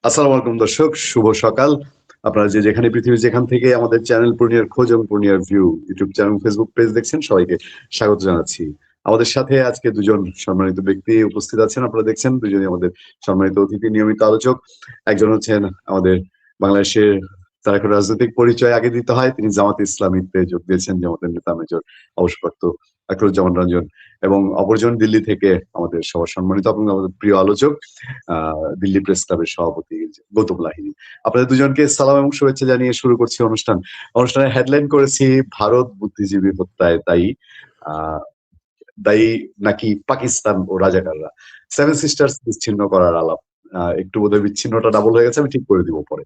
আসসালামু আলাইকুম দর্শক, শুভ সকাল। আপনারা যে যেখানে পৃথিবীর যেখান থেকে আমাদের চ্যানেল পূর্ণিয়ার খোঁজ এবং পূর্ণিয়ার view YouTube channel Facebook page দেখছেন, সবাইকে স্বাগত জানাচ্ছি। আমাদের সাথে আজকে দুজন সম্মানিত ব্যক্তি উপস্থিত আছেন। আপনারা দেখছেন দুজনই আমাদের সম্মানিত অতিথি, নিয়মিত আলোচক। একজন হচ্ছেন আমাদের বাংলাদেশের, তার এখন রাজনৈতিক পরিচয় আগে দিতে হয়, তিনি জামাত ইসলামীতে যোগ দিয়েছেন, জামাতের নেতা মেজর অবসরপ্রাপ্ত আখরুজ্জামান রঞ্জন। এবং অপরজন দিল্লি থেকে আমাদের সবার সম্মানিত এবং আমাদের প্রিয় আলোচক, দিল্লি প্রেস ক্লাবের সভাপতি গৌতম লাহিড়ী। আপনাদের দুজনকে সালাম এবং শুভেচ্ছা জানিয়ে শুরু করছি অনুষ্ঠানের হেডলাইন করেছি ভারত বুদ্ধিজীবী হত্যায় দায়ী, আহ দায়ী নাকি পাকিস্তান ও রাজাকাররা। সেভেন সিস্টার্স বিচ্ছিন্ন করার আলাপ। একটু বোধহয় বিচ্ছিন্নটা ডাবল হয়ে গেছে, আমি ঠিক করে দিব পরে।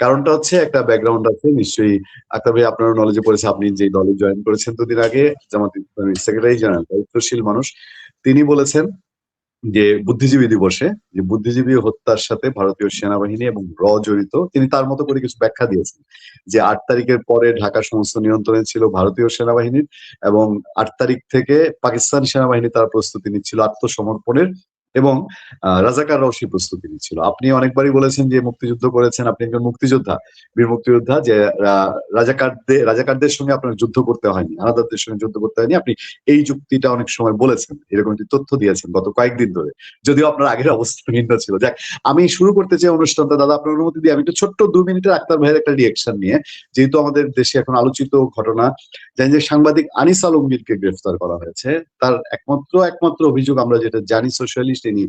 কারণটা হচ্ছে একটা ব্যাকগ্রাউন্ড আছে নিশ্চয়ই। আক্তার ভাই, আপনার নলেজে পড়েছে, আপনি যে দলে জয়েন করেছেন দুদিন আগে, জামাত ইসলামীর সেক্রেটারি জেনারেল, দায়িত্বশীল মানুষ, তিনি বলেছেন যে বুদ্ধিজীবী দিবসে যে বুদ্ধিজীবী হত্যার সাথে ভারতীয় সেনাবাহিনী এবং জড়িত। তিনি তার মতো করে কিছু ব্যাখ্যা দিয়েছেন যে 8 তারিখের পরে ঢাকা সমস্ত নিয়ন্ত্রণে ছিল ভারতীয় সেনাবাহিনীর, এবং 8 তারিখ থেকে পাকিস্তান সেনাবাহিনী তার প্রস্তুতি নিচ্ছিল আত্মসমর্পণের, এবং রাজাকাররাও সেই প্রস্তুতি নিচ্ছিল। আপনি অনেকবারই বলেছেন যে মুক্তিযুদ্ধ করেছেন, আপনি একজন মুক্তিযোদ্ধা, বীর মুক্তিযোদ্ধা, যে রাজাকারদের সঙ্গে আপনার যুদ্ধ করতে হয়নি, আলাদাদের সঙ্গে যুদ্ধ করতে হয়নি। আপনি এই যুক্তিটা অনেক সময় বলেছেন, এরকম একটি তথ্য দিয়েছেন গত কয়েকদিন ধরে, যদিও আপনার আগের অবস্থা ভিন্ন ছিল। যাক, আমি শুরু করতে চাই অনুষ্ঠানটা, দাদা আপনার অনুমতি দিয়ে আমি একটু ছোট্ট 2 মিনিটের আক্তার ভাইয়ের একটা রিয়েকশন নিয়ে, যেহেতু আমাদের দেশে এখন আলোচিত ঘটনা, জানি যে সাংবাদিক আনিস আলমগীরকে গ্রেফতার করা হয়েছে। তার একমাত্র অভিযোগ, আমরা যেটা জানি, সোশ্যালিস্ট, তিনি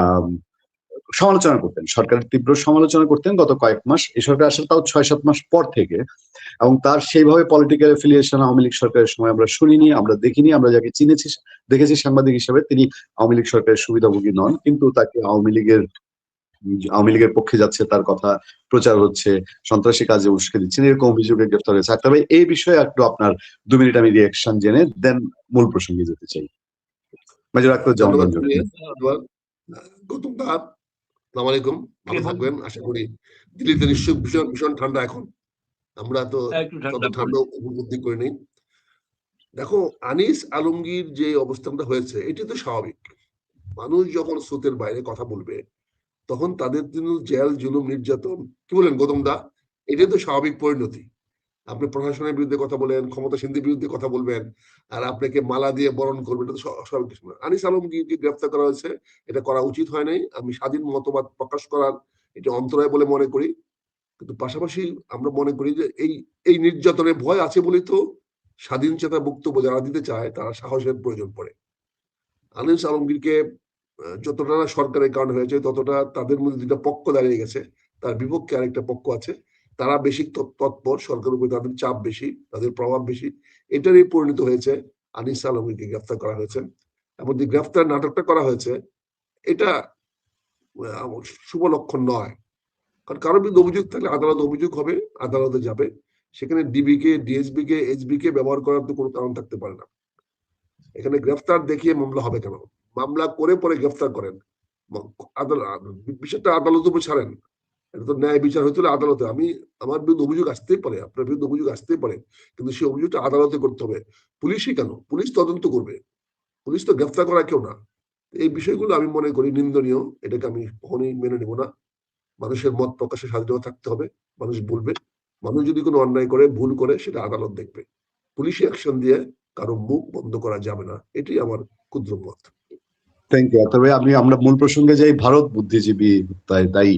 আহ সমালোচনা করতেন, সরকারের তীব্র সমালোচনা করতেন গত কয়েক মাস, এই সরকার আসলে তাও 6-7 মাস পর থেকে। এবং তার সেইভাবে পলিটিক্যাল এফিলিয়েশন আওয়ামী লীগ সরকারের সময় আমরা শুনিনি, আমরা দেখিনি। আমরা যাকে চিনেছি, দেখেছি সাংবাদিক হিসেবে, তিনি আওয়ামী লীগ সরকারের সুবিধাভোগী নন, কিন্তু তাকে আওয়ামী লীগের পক্ষে যাচ্ছে তার কথা প্রচার হচ্ছে, সন্ত্রাসী কাজে উস্কে দিচ্ছেন, এরকম অভিযোগে গ্রেফতার হয়েছে। তবে এই বিষয়ে একটু আপনার 2 মিনিট আমি রিয়াকশন জেনে দেন মূল প্রসঙ্গে যেতে চাই। মেজর আখতারুজ্জামান ধন্যবাদ। রঞ্জন। গৌতম দা, আসসালামু আলাইকুম। ভালো থাকবেন আশা করি। দিল্লিতে নিশ্চয়ই ভীষণ ভীষণ ঠান্ডা এখন, আমরা তো তত ঠান্ডা উপলব্ধি করি নাই। দেখো, আনিস আলমগীর যে অবস্থানটা হয়েছে এটি তো স্বাভাবিক। মানুষ যখন স্রোতের বাইরে কথা বলবে তখন তাদের জন্য জেল, জুলুম, নির্যাতন, কি বলেন গৌতম দা, এটাই তো স্বাভাবিক পরিণতি। আপনি প্রশাসনের বিরুদ্ধে কথা বলেন, ক্ষমতাসীনদের বিরুদ্ধে কথা বলবেন, আর আপনাকে মালা দিয়ে বরণ করবেন, এটা তো স্বাভাবিক কিছু না। আনিস আলমগীরকে গ্রেফতার করা হয়েছে, এটা করা উচিত হয় নাই। আমি স্বাধীন মতবাদ প্রকাশ করার এটা অন্তরায় বলে মনে করি। কিন্তু পাশাপাশি আমরা মনে করি যে এই এই নির্যাতনের ভয় আছে বলেই তো স্বাধীন চেতা বক্তব্য যারা দিতে চায় তারা সাহসের প্রয়োজন পড়ে। আনিস আলমগীরকে যতটা না সরকারের কারণে হয়েছে, ততটা তাদের মধ্যে দুটা পক্ষ দাঁড়িয়ে গেছে, তার বিপক্ষে আরেকটা পক্ষ আছে, তারা বেশি তৎপর, সরকারের উপরে তাদের চাপ বেশি, তাদের প্রভাব বেশি। এটারই পরিণত হয়েছে আনিস আলমগীরকে গ্রেফতার করা হয়েছে। এবং যে গ্রেফতার নাটকটা করা হয়েছে এটা শুভ লক্ষণ নয়। কারণ কারোর বিরুদ্ধে অভিযোগ থাকলে আদালত অভিযোগ হবে, আদালতে যাবে, সেখানে ডিবি কে, ডিএসবি কে, এসবি কে ব্যবহার করার তো কোনো কারণ থাকতে পারে না। এখানে গ্রেফতার দেখিয়ে মামলা হবে কেন? মামলা করে পরে গ্রেফতার করেন, বিষয়টা আদালত উপর ছাড়েন। এটা তো ন্যায় বিচার হইতে হলে আদালতে। আমার বিরুদ্ধে অভিযোগ আসতেই পারে, আপনার বিরুদ্ধে অভিযোগ আসতেই পারে, কিন্তু সেই অভিযোগটা আদালতে করতে হবে। পুলিশই কেন? পুলিশ তদন্ত করবে, পুলিশ তো গ্রেফতার করা কেউ না। এই বিষয়গুলো আমি মনে করি নিন্দনীয়, এটাকে আমি কখনোই মেনে নেব না। মানুষের মত প্রকাশের স্বাধীনতা থাকতে হবে, মানুষ বলবে। মানুষ যদি কোনো অন্যায় করে, ভুল করে, সেটা আদালত দেখবে। পুলিশি অ্যাকশন দিয়ে কারো মুখ বন্ধ করা যাবে না, এটি আমার ক্ষুদ্র মত। Thank you. তবে আমরা মূল প্রসঙ্গে যাই। ভারত বুদ্ধিজীবী হত্যায় দায়ী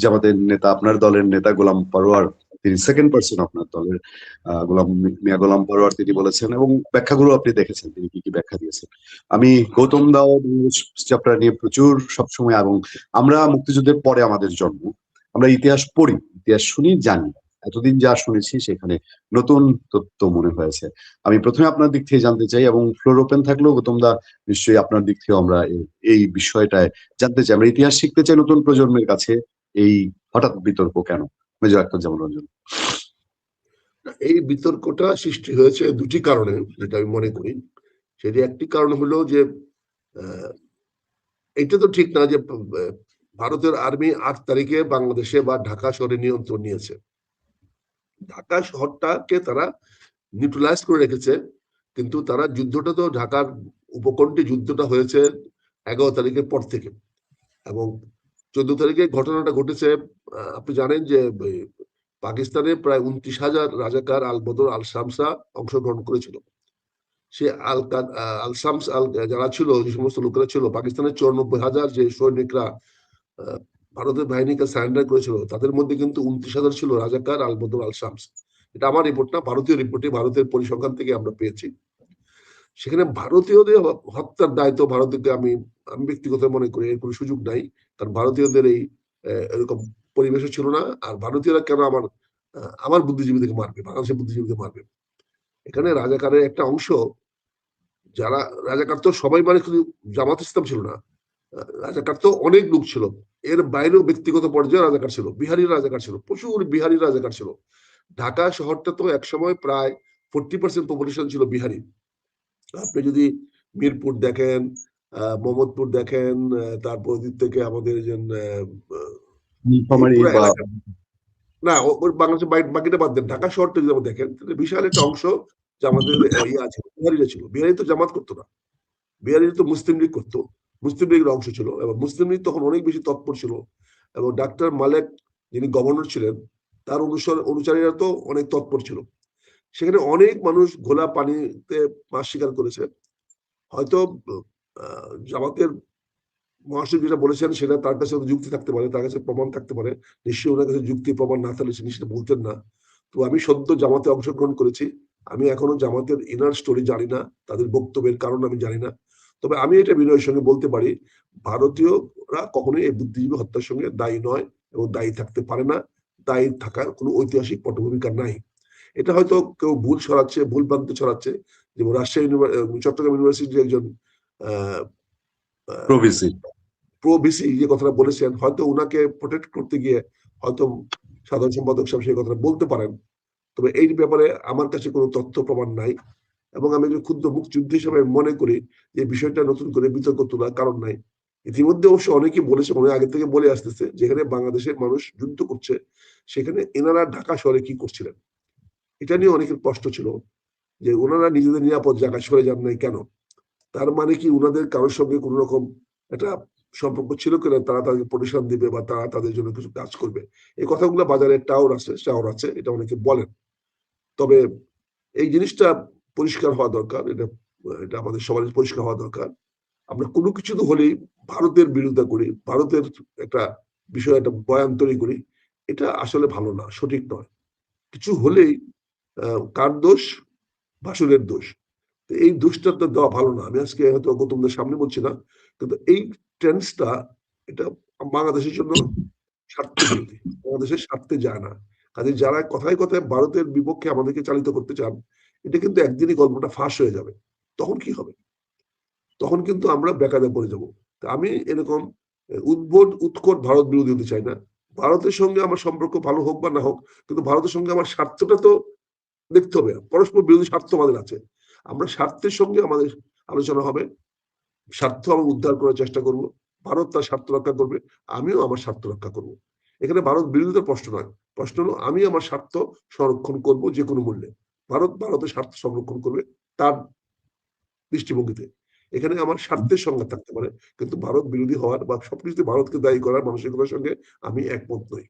জামাতের নেতা, আপনার দলের নেতা গোলাম পরোয়ার, তিনি সেকেন্ড পার্সন আপনার দলের, মিয়া গোলাম পরোয়ার, তিনি বলেছেন, এবং ব্যাখ্যাগুলো আপনি দেখেছেন তিনি কি কি ব্যাখ্যা দিয়েছেন। আমি গৌতম দাও চ্যাপ্টার নিয়ে প্রচুর সবসময়, এবং আমরা মুক্তিযুদ্ধের পরে আমাদের জন্ম, আমরা ইতিহাস পড়ি, ইতিহাস শুনি, জানি। এতদিন যা শুনেছি সেখানে নতুন তথ্য মনে হয়েছে। আমি প্রথমে আপনার দিক থেকে জানতে চাই, এবং ফ্লোর ওপেন থাকলেও গৌতম দা নিশ্চয়ই আপনার দিক থেকে আমরা এই বিষয়টায় জানতে চাই। আমরা ইতিহাস শিখতে চাই নতুন প্রজন্মের কাছে। এই হঠাৎ বিতর্ক কেন, মেজর আখতারুজ্জামান রঞ্জন? এই বিতর্কটা সৃষ্টি হয়েছে দুটি কারণে, যেটা আমি মনে করি। সেটি একটি কারণ হলো যে এটা তো ঠিক না যে ভারতের আর্মি 8 তারিখে বাংলাদেশে বা ঢাকা শহরে নিয়ন্ত্রণ নিয়েছে। ঢাকা শহরটাকে তারা নিউট্রালাইজ করে রেখেছে, কিন্তু তারা যুদ্ধটা তো ঢাকার উপকণ্ঠে যুদ্ধটা হয়েছে 11 তারিখের পর থেকে। এবং 14 তারিখে ঘটনাটা ঘটেছে। আপনি জানেন যে পাকিস্তানে প্রায় 29,000 রাজাকার আল বদর আল শামসা অংশগ্রহণ করেছিল। সে আল শামস যারা ছিল, যে সমস্ত লোকেরা ছিল, পাকিস্তানের 94,000 যে সৈনিকরা ভারতের বাহিনীকে সারেন্ডার করেছিল, তাদের মধ্যে কিন্তু 29,000 ছিল রাজাকার আল বদর আল শামস। এটা আমার রিপোর্ট না, ভারতীয় রিপোর্টে, ভারতের পরিসংখ্যান থেকে আমরা পেয়েছি। সেখানে ভারতীয়দের হত্যার দায়িত্ব ভারতকে আমি আমি ব্যক্তিগত মনে করি এর কোনো সুযোগ নাই। কারণ ভারতীয়দের এই এরকম পরিবেশও ছিল না। আর ভারতীয়রা কেন আমার বুদ্ধিজীবীদেরকে মারবে, বাংলাদেশের বুদ্ধিজীবীদের মারবে? এখানে রাজাকারের একটা অংশ, যারা রাজাকার তো সবাই মানে শুধু জামাত ইসলাম ছিল না, রাজাকার তো অনেক লোক ছিল। এর বাইরেও ব্যক্তিগত পর্যায়ে রাজাকার ছিল, বিহারির রাজাকার ছিল, প্রচুর বিহারির রাজাকার ছিল। ঢাকা শহরটা তো একসময় প্রায় 40% পপুলেশন ছিল বিহারি। আপনি যদি মিরপুর দেখেন, মোহাম্মদপুর দেখেন, তারপর দিক থেকে আমাদের যে নীলফামারী পুরো বা এলাকা, না ওর বাংলাদেশের বাকিটা বাদ দেন, ঢাকা শহরটা যদি আমরা দেখেন, তাহলে বিশাল একটা অংশ যে আমাদের ইয়ে আছে, বিহারিরা ছিল। বিহারি তো জামাত করতো না, বিহারি তো মুসলিম লীগ করতো, মুসলিম লীগের অংশ ছিল, এবং মুসলিম লীগ তখন অনেক বেশি তৎপর ছিল। এবং ডাক্তার মালেক, যিনি গভর্নর ছিলেন, তার অনুসারীরা তো অনেক তৎপর ছিল। সেখানে অনেক মানুষ ঘোলা পানিতে মাছ শিকার করেছে। হয়তো জামাতের মহাসচিব যেটা বলেছেন সেটা তার কাছে যুক্তি থাকতে পারে, তার কাছে প্রমাণ থাকতে পারে। নিশ্চয়ই ওনার কাছে যুক্তি প্রমাণ না থাকলে তিনি সেটা বলতেন না। তো আমি সদ্য জামাতে অংশগ্রহণ করেছি, আমি এখনো জামাতের ইনার স্টোরি জানি না, তাদের বক্তব্যের কারণ আমি জানি না। তবে আমি এটা বিনয়ের সঙ্গে বলতে পারি, ভারতীয়রা কখনোই এই বুদ্ধিজীবী হত্যার সঙ্গে দায়ী নয় এবং দায়ী থাকতে পারে না। দায়ী থাকার কোনো ঐতিহাসিক পটভূমিকা নাই। এটা হয়তো কেউ ভুল ছড়াচ্ছে, ভুল প্রান্তে ছড়াচ্ছে। যেমন রাজশাহী চট্টগ্রাম ইউনিভার্সিটির একজন আহ প্রভিসি প্রো বিসি যে কথাটা বলেছেন, হয়তো উনাকে প্রোটেক্ট করতে গিয়ে হয়তো সাধারণ সম্পাদক সাহেব সেই কথাটা বলতে পারেন। তবে এই ব্যাপারে আমার কাছে কোনো তথ্য প্রমাণ নাই, এবং আমি একজন ক্ষুদ্র মুক্তিযুদ্ধ হিসেবে মনে করি যে বিষয়টা নতুন করে বিতর্ক তোলার কারণ নাই। ইতিমধ্যে অবশ্য অনেকেই বলেছে, অনেক আগে থেকে বলে আসতেছে, যেখানে বাংলাদেশের মানুষ যুদ্ধ করছে সেখানে এনারা ঢাকা শহরে কি করছিলেন, এটা নিয়ে অনেকের প্রশ্ন ছিল, যে ওনারা নিজেদের নিরাপদ জায়গায় সরে যান নাই কেন? তার মানে কি উনাদের কারোর সঙ্গে কোন রকম একটা সম্পর্ক ছিল কিনা, তারা তাদের প্রোটেকশন দিবে বা তারা তাদের জন্য কিছু কাজ করবে? এই কথাগুলো বাজারে টাওয়ার আছে, এটা অনেকে বলেন। তবে এই জিনিসটা পরিষ্কার হওয়া দরকার, এটা এটা আমাদের সবার পরিষ্কার হওয়া দরকার। আমরা কোনো কিছু তো হলেই ভারতের বিরোধিতা করি, ভারতের একটা বিষয়, একটা বয়ান তৈরি করি, এটা আসলে ভালো না, সঠিক নয়। কিছু হলেই কার দোষ? ভাসুরের দোষ। এই দোষটা তো দেওয়া ভালো না। আমি আজকে হয়তো গৌতমদের সামনে বলছি না, কিন্তু এই টেন্সটা, এটা বাংলাদেশের জন্য স্বার্থ বিরোধী, বাংলাদেশের স্বার্থে যায় না। কাজে যারা কথায় কথায় ভারতের বিপক্ষে আমাদেরকে চালিত করতে চান, এটা কিন্তু একদিনই গল্পটা ফাঁস হয়ে যাবে। তখন কি হবে? তখন কিন্তু আমরা বেকায়দায় পড়ে যাব। আমি এরকম উদ্ভট উৎকট ভারত বিরোধী হতে চাই না। ভারতের সঙ্গে আমার সম্পর্ক ভালো হোক বা না হোক, কিন্তু ভারতের সঙ্গে আমার স্বার্থটা তো দেখতে হবে। পরস্পর বিরোধী স্বার্থ আমাদের আছে, আমরা স্বার্থের সঙ্গে আমাদের আলোচনা হবে, স্বার্থ আমরা উদ্ধার করার চেষ্টা করব। ভারত তার স্বার্থ রক্ষা করবে, আমিও আমার স্বার্থ রক্ষা করব। এখানে ভারত বিরোধিতার প্রশ্ন নয়, প্রশ্ন হলো আমি আমার স্বার্থ সংরক্ষণ করব যে কোনো মূল্যে। ভারত ভারতের স্বার্থ সংরক্ষণ করবে তার দৃষ্টিভঙ্গিতে। এখানে আমার স্বার্থের সংজ্ঞা থাকতে পারে, কিন্তু ভারত বিরোধী হওয়ার বা সবকিছুতে ভারতকে দায়ী করার মানসিকতার সঙ্গে আমি একমত নই।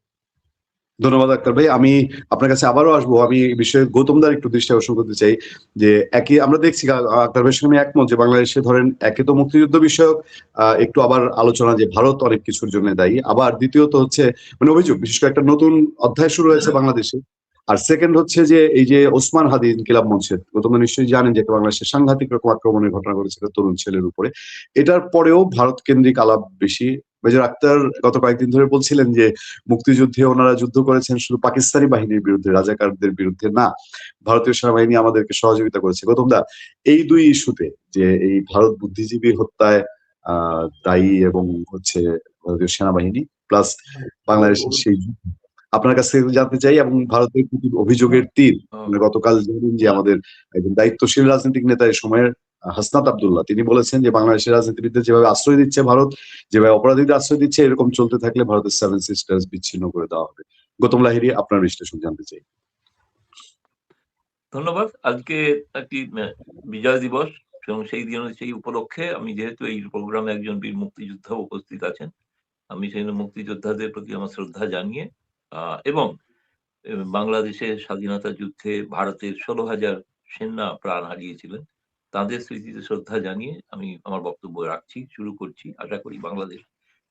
ধন্যবাদ আক্তার ভাই। আমি আপনার কাছে আবারও আসবো। আমি এই বিষয়ে গৌতমদার একটু দৃষ্টি আকর্ষণ করতে চাই যে একই আমরা দেখছি, আক্তার ভাইয়ের সঙ্গে আমি একমত যে বাংলাদেশে ধরেন একে তো মুক্তিযুদ্ধ বিষয়ক একটু আবার আলোচনা যে ভারত অনেক কিছুর জন্য দায়ী, আবার দ্বিতীয়ত হচ্ছে মানে অভিযোগ, বিশেষ করে একটা নতুন অধ্যায় শুরু হয়েছে বাংলাদেশে। আর সেকেন্ড হচ্ছে যে এই যে ওসমান হাদি ইনকিলাব মঞ্চের, তোমরা নিশ্চয়ই জানেন যে বাংলাদেশের সাংঘাতিক রকম আক্রমণের ঘটনা ঘটেছিল তরুণ ছেলের উপরে। এটার পরেও ভারত কেন্দ্রিক আলাপ বেশি। মেজর আক্তার গত কয়েকদিন ধরে বলছিলেন যে মুক্তিযুদ্ধে ওনারা যুদ্ধ করেছেন শুধু পাকিস্তানি বাহিনীর বিরুদ্ধে, রাজাকারদের বিরুদ্ধে না, ভারতীয় সেনাবাহিনী আমাদেরকে সহযোগিতা করেছে। গৌতম দা, এই দুই ইস্যুতে যে এই ভারত বুদ্ধিজীবী হত্যায় দায়ী এবং হচ্ছে ভারতীয় সেনাবাহিনী প্লাস বাংলাদেশের সেই আপনার কাছ থেকে জানতে চাই, এবং ভারতের প্রতি অভিযোগের তীর মানে গতকাল জানেন যে আমাদের একজন দায়িত্বশীল রাজনৈতিক নেতা এই সময়ের হাসনাত আব্দুল্লাহ, তিনি বলেছেন যে বাংলাদেশের রাজনীতিবিদদের যেভাবে আশ্রয় দিচ্ছে ভারত, যেভাবে অপরাধীদের আশ্রয় দিচ্ছে, এরকম চলতে থাকলে ভারতের সেভেন সিস্টার্স বিচ্ছিন্ন করে দেওয়া হবে। গৌতম লাহিড়ী, আপনার বিশ্লেষণ জানতে চাই। ধন্যবাদ। আজকে একটি বিজয় দিবস এবং সেই উপলক্ষে আমি যেহেতু এই প্রোগ্রামে একজন বীর মুক্তিযোদ্ধা উপস্থিত আছেন, আমি সেই মুক্তিযোদ্ধাদের প্রতি আমার শ্রদ্ধা জানিয়ে এবং বাংলাদেশের স্বাধীনতা যুদ্ধে ভারতের 16,000 সেনা প্রাণ হারিয়েছিলেন, তাদের স্মৃতিতে শ্রদ্ধা জানিয়ে আমি আমার বক্তব্য রাখছি, শুরু করছি। আশা করি বাংলাদেশ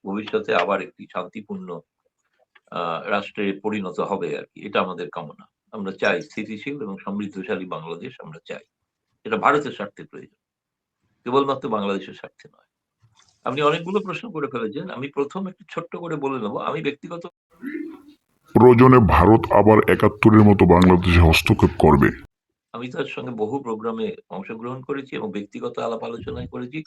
ভবিষ্যতে আবার একটি শান্তিপূর্ণ রাষ্ট্রে পরিণত হবে আর কি, এটা আমাদের কামনা। আমরা চাই স্থিতিশীল এবং সমৃদ্ধশালী বাংলাদেশ আমরা চাই। এটা ভারতের স্বার্থে প্রয়োজন, কেবলমাত্র বাংলাদেশের স্বার্থে নয়। আপনি অনেকগুলো প্রশ্ন করে ফেলেছেন, আমি প্রথম একটু ছোট্ট করে বলে নেবো। আমি ব্যক্তিগত প্রয়োজনে ভারত আবার ৭১-এর মতো বাংলাদেশে হস্তক্ষেপ করবে। আমি তার সঙ্গে বহু প্রোগ্রামে অংশগ্রহণ করেছি এবং ব্যক্তিগত আলাপ আলোচনায় করেছি।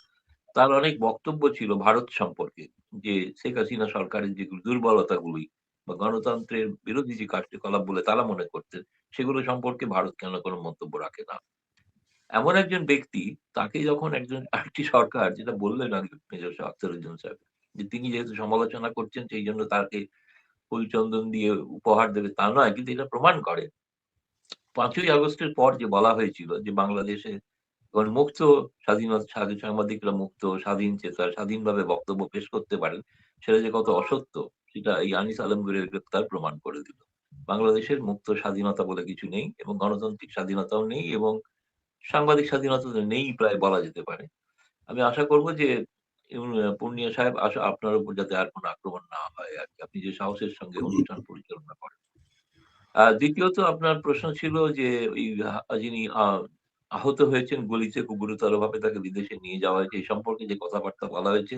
তার অনেক বক্তব্য ছিল ভারত সম্পর্কে, যে শেখ হাসিনা সরকারের যে দুর্বলতাগুলি বা গণতন্ত্রের বিরোধী যে কার্যকলাপ বলে তারা মনে করতেন, সেগুলো সম্পর্কে ভারত কেন কোনো মন্তব্য রাখে না। এমন একজন ব্যক্তি, তাকে যখন আরেকটি সরকার, যেটা বললেন আগে মেজর আখতারুজ্জামান সাহেব, যে তিনি যেহেতু সমালোচনা করছেন সেই জন্য তাকে ফুলচন্দন দিয়ে উপহার দেবে তা নয়, কিন্তু এটা প্রমাণ করে 5ই আগস্টের পর যে বলা হয়েছিল যে বাংলাদেশে মুক্ত সাংবাদিকরা মুক্ত, স্বাধীন চেতা, স্বাধীনভাবে বক্তব্য পেশ করতে পারেন, সেটা যে কত অসত্য, সেটা এই আনিস আলমগীরের গ্রেপ্তার প্রমাণ করে দিল। বাংলাদেশের মুক্ত স্বাধীনতা বলে কিছু নেই এবং গণতান্ত্রিক স্বাধীনতাও নেই এবং সাংবাদিক স্বাধীনতা নেই প্রায় বলা যেতে পারে। আমি আশা করব যে পূর্ণিয়া সাহেব, আপনার উপর যাতে আর কোনো আক্রমণ না হয় আর কি, আপনি যে সাহসের সঙ্গে অনুষ্ঠান পরিচালনা করেন। দ্বিতীয়ত আপনার প্রশ্ন ছিল যে ওই যিনি আহত হয়েছেন গুলিতে, খুব গুরুতরভাবে তাকে বিদেশে নিয়ে যাওয়া হয়েছে, এই সম্পর্কে যে কথাবার্তা বলা হয়েছে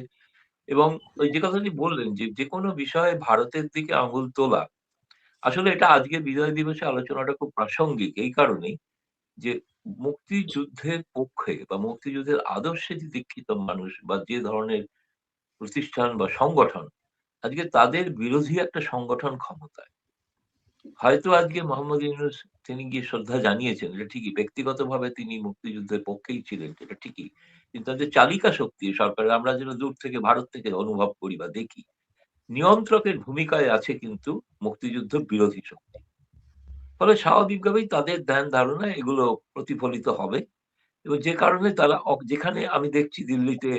এবং ওই যে কথাটি বললেন যে যেকোনো বিষয়ে ভারতের দিকে আঙুল তোলা, আসলে এটা আজকে বিজয় দিবসে আলোচনাটা খুব প্রাসঙ্গিক এই কারণেই যে মুক্তিযুদ্ধের পক্ষে বা মুক্তিযুদ্ধের আদর্শে যে দীক্ষিত মানুষ বা যে ধরনের প্রতিষ্ঠান বা সংগঠন, আজকে তাদের বিরোধী একটা সংগঠন ক্ষমতায়। হয়তো আজকে মোহাম্মদ ইউনূস তিনি গিয়ে শ্রদ্ধা জানিয়েছেন, এটা ঠিকই। ব্যক্তিগতভাবে তিনি মুক্তিযুদ্ধের পক্ষেই ছিলেন, এটা ঠিকই। কিন্তু তাদের চালিকা শক্তি সরকারের আমরা যেন দূর থেকে ভারত থেকে অনুভব করি বা দেখি, নিয়ন্ত্রকের ভূমিকায় আছে কিন্তু মুক্তিযুদ্ধ বিরোধী শক্তি। ফলে স্বাভাবিকভাবেই তাদের ধ্যান ধারণা এগুলো প্রতিফলিত হবে এবং যে কারণে তারা যেখানে আমি দেখছি দিল্লিতে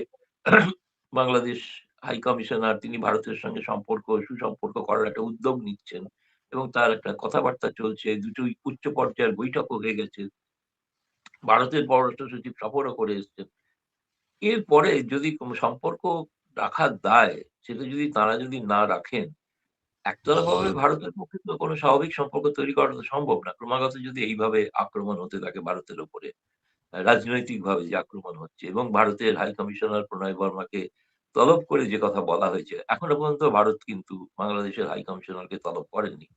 বাংলাদেশ হাই কমিশনার তিনি ভারতের সঙ্গে সুসম্পর্ক করার একটা উদ্যোগ নিচ্ছেন এবং তার একটা কথাবার্তা চলছে, দুটোই উচ্চ পর্যায়ের বৈঠকও হয়ে গেছে, ভারতের পররাষ্ট্র সচিব সফরও করে এসছেন। এরপরে যদি কোনো সম্পর্ক রাখার দায়, সেটা যদি তারা যদি না রাখেন, একতরফাভাবে ভারতের পক্ষে তো কোনো স্বাভাবিক সম্পর্ক তৈরি করা তো সম্ভব না। ক্রমাগত যদি এইভাবে আক্রমণ হতে থাকে ভারতের উপরে, রাজনৈতিকভাবে যে আক্রমণ হচ্ছে এবং ভারতের হাই কমিশনার প্রণয় বর্মাকে তলব করে যে কথা বলা হয়েছে, এখনো পর্যন্ত ভারত কিন্তু বাংলাদেশের হাই কমিশনারকে তলব করেননি।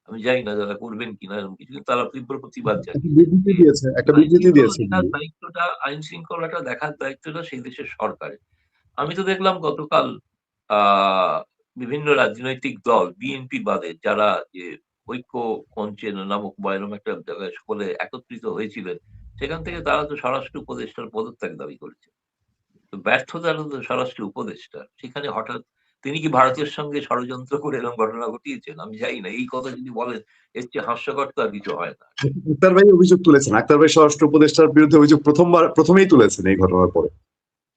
আমি জানি না যারা করবেন কিনা এরকম কিছু, কিন্তু তারা তীব্র প্রতিবাদ জানিয়েছে। একটা বিবৃতি দিয়েছে। আইন শৃঙ্খলাটা দেখার দায়িত্বটা সেই দেশের সরকারের। আমি তো দেখলাম গতকাল বিভিন্ন রাজনৈতিক দল বিএনপি বাদে যারা যে ঐক্য মঞ্চে নামক বা এরকম একটা জায়গায় সকলে একত্রিত হয়েছিলেন, সেখান থেকে তারা তো স্বরাষ্ট্র উপদেষ্টার পদত্যাগ দাবি করেছে। তো ব্যর্থতার তো স্বরাষ্ট্র উপদেষ্টা, সেখানে হঠাৎ তিনি কি ভারতের সঙ্গে ষড়যন্ত্র করে এরকম ঘটনা ঘটিয়েছেন? আমি জানি না। এই কথা যদি বলেন, এর চেয়ে হাস্যকর তো আর কিছু হয় না। আক্তার ভাই অভিযোগ তুলেছেন, আক্তার ভাই স্বরাষ্ট্র উপদেষ্টার বিরুদ্ধে অভিযোগ প্রথমেই তুলেছেন এই ঘটনার পরে।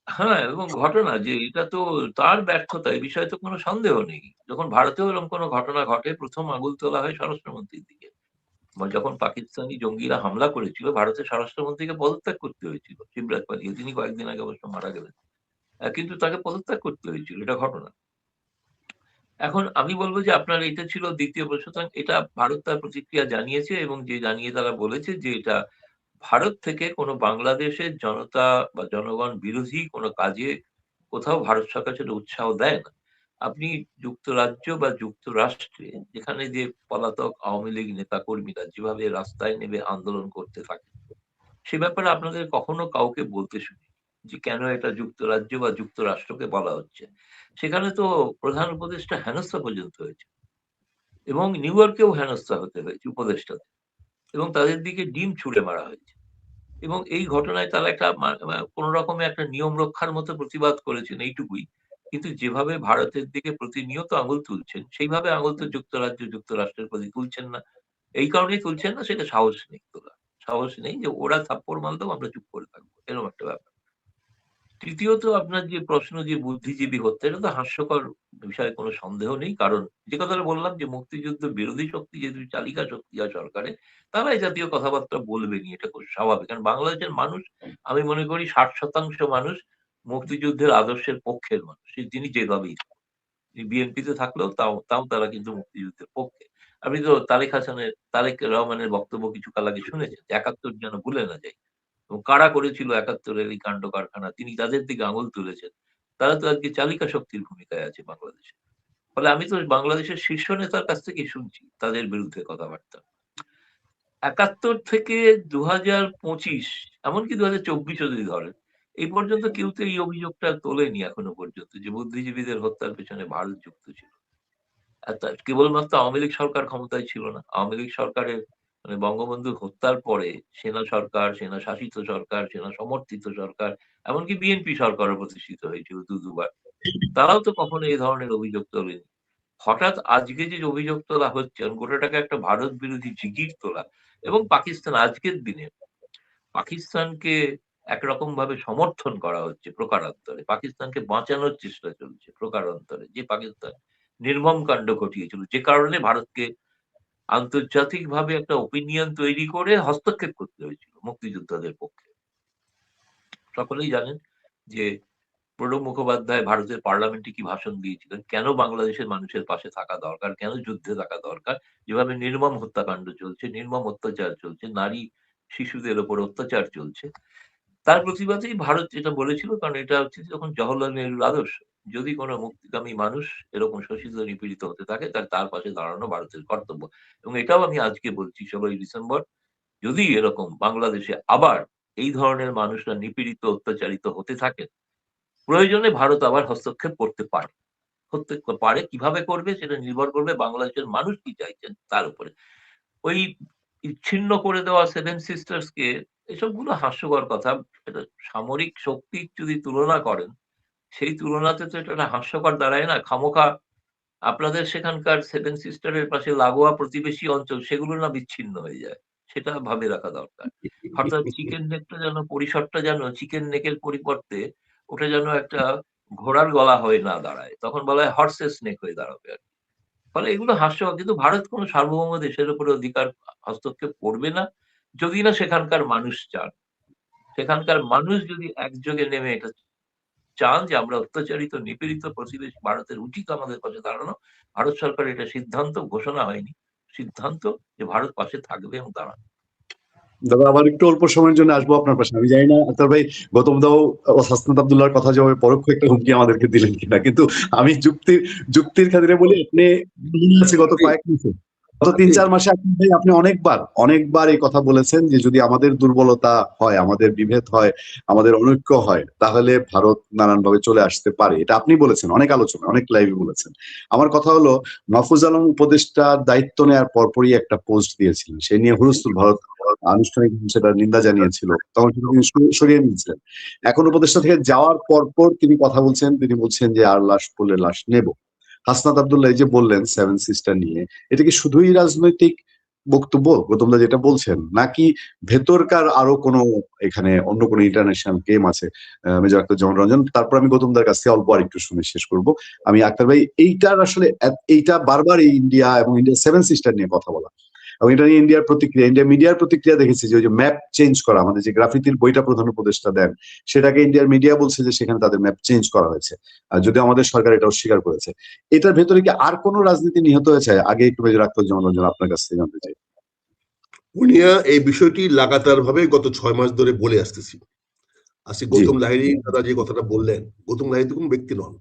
হ্যাঁ, এবং ঘটনা যে এটা তো তার ব্যর্থতা, এই বিষয়ে তো কোনো সন্দেহ নেই। যখন ভারতেও এরকম কোনো ঘটনা ঘটে, প্রথম আঙুল তোলা হয় স্বরাষ্ট্রমন্ত্রীর দিকে। যখন পাকিস্তানি জঙ্গিরা হামলা করেছিল, ভারতের স্বরাষ্ট্রমন্ত্রীকে পদত্যাগ করতে হয়েছিল শিবরাজ পালিয়ে। তিনি কয়েকদিন আগে অবশ্য মারা গেলেন। কিন্তু তাকে পদত্যাগ করতে হয়েছিল, এটা ঘটনা। এখন আমি বলব যে আপনার এটা ছিল দ্বিতীয় প্রশ্ন। সুতরাং এটা ভারত তার প্রতিক্রিয়া জানিয়েছে এবং যে জানিয়ে তারা বলেছে যে এটা ভারত থেকে কোনো বাংলাদেশের জনতা বা জনগণ বিরোধী কোনো কাজে কোথাও ভারত সরকার সেটা উৎসাহ দেয় না। আপনি যুক্তরাজ্য বা যুক্তরাষ্ট্রে যেখানে যে পলাতক আওয়ামী লীগ নেতা কর্মীরা যেভাবে রাস্তায় নেমে আন্দোলন করতে থাকে, সে ব্যাপারে আপনাদের কখনো কাউকে বলতে শুনি যে কেন এটা যুক্তরাজ্য বা যুক্তরাষ্ট্রকে বলা হচ্ছে। সেখানে তো প্রধান উপদেষ্টা হেনস্থা পর্যন্ত হয়েছে এবং নিউ ইয়র্কেও হেনস্থা হতে হয়েছে উপদেষ্টাদের এবং তাদের দিকে ডিম ছুঁড়ে মারা হয়েছে এবং এই ঘটনায় তারা একটা কোন রকমে একটা নিয়ম রক্ষার মতো প্রতিবাদ করেছেন, এইটুকুই। কিন্তু যেভাবে ভারতের দিকে প্রতিনিয়ত আঙুল তুলছেন, সেইভাবে আঙুল তো যুক্তরাষ্ট্রের প্রতি তুলছেন না। এই কারণেই তুলছেন না, সেটা সাহস নেই তোলা। সাহস নেই যে ওরা থাপ্পড় মারলেও আমরা চুপ করে থাকবো, এরকম একটা ব্যাপার। তৃতীয়ত আপনার যে প্রশ্ন যে বুদ্ধিজীবী হত্যা, এটা তো হাস্যকর বিষয়ে কোনো সন্দেহ নেই। কারণ যে কথাটা বললাম যে মুক্তিযুদ্ধ বিরোধী শক্তি যেহেতু চালিকা শক্তি হয় সরকারে, তারা এই জাতীয় কথাবার্তা বলবেনই, এটা খুব স্বাভাবিক। কারণ বাংলাদেশের মানুষ, আমি মনে করি 60% মানুষ মুক্তিযুদ্ধের আদর্শের পক্ষের মানুষ, যিনি যেভাবেই বিএনপিতে থাকলেও তাও তাও তারা কিন্তু মুক্তিযুদ্ধের পক্ষে। আপনি তো তারেক রহমানের বক্তব্য কিছু কাল আগে শুনেছেন, ৭১ যেন ভুলে না যাই, এবং কারা করেছিল ৭১-এর এই কাণ্ড কারখানা, তিনি তাদের দিকে আঙুল তুলেছেন। তারা তো আজকে চালিকা শক্তির ভূমিকায় আছে বাংলাদেশে। ফলে আমি তো বাংলাদেশের শীর্ষ নেতার কাছ থেকে শুনছি তাদের বিরুদ্ধে কথাবার্তা। ৭১ থেকে ২০২৫, এমনকি ২০২৪ও যদি ধরেন, এই পর্যন্ত কেউ তো এই অভিযোগটা তোলেনি এখনো পর্যন্ত যে বুদ্ধিজীবীদের হত্যার পেছনে ভারত যুক্ত ছিল। কেবলমাত্র আওয়ামী লীগ সরকার ক্ষমতায় ছিল না। আওয়ামী লীগ সরকারের মানে বঙ্গবন্ধু হত্যার পরে সেনা সরকার, সেনা শাসিত সরকার, সেনা সমর্থিত সরকার, এমনকি বিএনপি সরকারও প্রতিষ্ঠিত হয়েছিল দুবার। তারাও তো কখনো এই ধরনের অভিযোগ তোলেনি। হঠাৎ আজকে যে অভিযোগ তোলা হচ্ছে, গোটাটাকে একটা ভারত বিরোধী জিগির তোলা, এবং পাকিস্তান আজকের দিনে পাকিস্তানকে একরকম ভাবে সমর্থন করা হচ্ছে প্রকারান্তরে, পাকিস্তানকে বাঁচানোর চেষ্টা চলছে প্রকারান্তরে, যে পাকিস্তান নির্মম কাণ্ড ঘটিয়েছিল, যে কারণে ভারতকে আন্তর্জাতিকভাবে একটা ওপিনিয়ন তৈরি করে হস্তক্ষেপ করতে হয়েছিল মুক্তিযোদ্ধাদের পক্ষে। সকলেই জানেন যে প্রণব মুখোপাধ্যায় ভারতের পার্লামেন্টে কি ভাষণ দিয়েছিলেন, কেন বাংলাদেশের মানুষের পাশে থাকা দরকার, কেন যুদ্ধে থাকা দরকার, যেভাবে নির্মম হত্যাকাণ্ড চলছে, নির্মম অত্যাচার চলছে, নারী শিশুদের ওপর অত্যাচার চলছে, তার প্রতিবাদেই ভারত যেটা বলেছিল। কারণ এটা হচ্ছে যখন জওহরলাল নেহরুর আদর্শ, যদি কোনো মুক্তিকামী মানুষ এরকম শোষিত নিপীড়িত হতে থাকে, তাহলে তার পাশে দাঁড়ানো ভারতের কর্তব্য। এবং এটাও আমি আজকে বলছি, 16ই ডিসেম্বর, যদি এরকম বাংলাদেশে আবার এই ধরনের মানুষরা নিপীড়িত অত্যাচারিত হতে থাকে, প্রয়োজনে ভারত আবার হস্তক্ষেপ করতে পারে। কিভাবে করবে সেটা নির্ভর করবে বাংলাদেশের মানুষ কি চাইছেন তার উপরে। ওই ছিন্ন করে দেওয়া সেভেন সিস্টার্স কে, এসবগুলো হাস্যকর কথা। এটা সামরিক শক্তির যদি তুলনা করেন, সেই তুলনাতে তো এটা একটা হাস্যকর দাঁড়ায় না। খামোখা আপনাদের সেখানকার সেভেন সিস্টারের পাশে লাগোয়া প্রতিবেশী অঞ্চল, সেগুলো না বিচ্ছিন্ন হয়ে যায়, সেটা ভাবে রাখা দরকার। অর্থাৎ চিকেন নেকটা যেন, পরিসরটা যেন চিকেন নেকের পরিবর্তে ওটা যেন একটা ঘোড়ার গলা হয়ে না দাঁড়ায়, তখন বলা হয় হর্সেস নেক হয়ে দাঁড়াবে আর কি। ফলে এগুলো হাস্যকর। কিন্তু ভারত কোনো সার্বভৌম দেশের উপরে অধিকার হস্তক্ষেপ করবে না, যদি না সেখানকার মানুষ চান। সেখানকার মানুষ যদি একযোগে নেমে এটা চান যে আমরা অত্যাচারিত নিপীড়িত প্রতিবেশী ভারতের, উচিত আমাদের পাশে দাঁড়ানো। ভারত সরকার এটা সিদ্ধান্ত ঘোষণা হয়নি, সিদ্ধান্ত যে ভারত পাশে থাকবে এবং দাঁড়াবে। দাদা আবার একটু অল্প সময়ের জন্য আসবো আপনার পাশে। আমি জানি না আক্তার ভাই গৌতম দাও ও হাসনাত আব্দুল্লাহর কথা যেভাবে পরোক্ষ একটা হুমকি আমাদেরকে দিলেন কিনা, কিন্তু আমি যুক্তির খাতিরে বলি, আপনি গত কয়েক মাসে, গত 3-4 মাসে আপনি অনেকবার এই কথা বলেছেন যে যদি আমাদের দুর্বলতা হয়, আমাদের বিভেদ হয়, আমাদের অনৈক্য হয়, তাহলে ভারত নানানভাবে চলে আসতে পারে। এটা আপনি বলেছেন অনেক আলোচনা, অনেক লাইভে বলেছেন। আমার কথা হলো, মাহফুজ আলম উপদেষ্টার দায়িত্ব নেওয়ার পরপরই একটা পোস্ট দিয়েছিলেন, সে নিয়ে হুলস্থুল, ভারত আনুষ্ঠানিক সেটা নিন্দা জানিয়েছিল, তখন সেটা তিনি সরিয়ে নিয়েছিলেন। এখন উপদেষ্টা থেকে যাওয়ার পর তিনি কথা বলছেন, তিনি বলছেন যে আর লাশ পড়লে লাশ নেব। হাসনাত আব্দুল্লাহ এই যে বললেন সেভেন সিস্টার নিয়ে, এটা কি শুধুই রাজনৈতিক বক্তব্য গৌতমদা যেটা বলছেন, নাকি ভেতরকার আরো কোনো এখানে অন্য কোনো ইন্টারন্যাশনাল গেম আছে? মেজর আক্তার জামান রঞ্জন, তারপর আমি গৌতমদার কাছ থেকে অল্প আর একটু শুনে শেষ করবো। আমি আক্তার ভাই, এইটার আসলে এইটা বারবার এই ইন্ডিয়া এবং ইন্ডিয়া সেভেন সিস্টার নিয়ে কথা বলা, এবং এটা নিয়ে ইন্ডিয়ার প্রতিক্রিয়া, ইন্ডিয়া মিডিয়ার প্রতিক্রিয়া দেখেছি যে ওই যে ম্যাপ চেঞ্জ করা, আমাদের যে গ্রাফিতির বইটা প্রধান উপদেষ্টা দেন, সেটাকে ইন্ডিয়ার মিডিয়া বলছে যে সেখানে তাদের ম্যাপ চেঞ্জ করা হয়েছে, যদিও আমাদের সরকার এটা অস্বীকার করেছে। এটার ভেতরে কি আর কোনো রাজনীতি নিহত হয়েছে? আগে একটু মেজর আক্তার জামান রঞ্জন আপনার কাছ থেকে জানতে চাই। উনিয়া এই বিষয়টি লাগাতার ভাবে গত 6 মাস ধরে বলে আসতেছি। আজকে গৌতম লাহিড়ী দাদা যে কথাটা বললেন, গৌতম লাহিড়ী তো কোনো ব্যক্তি নন,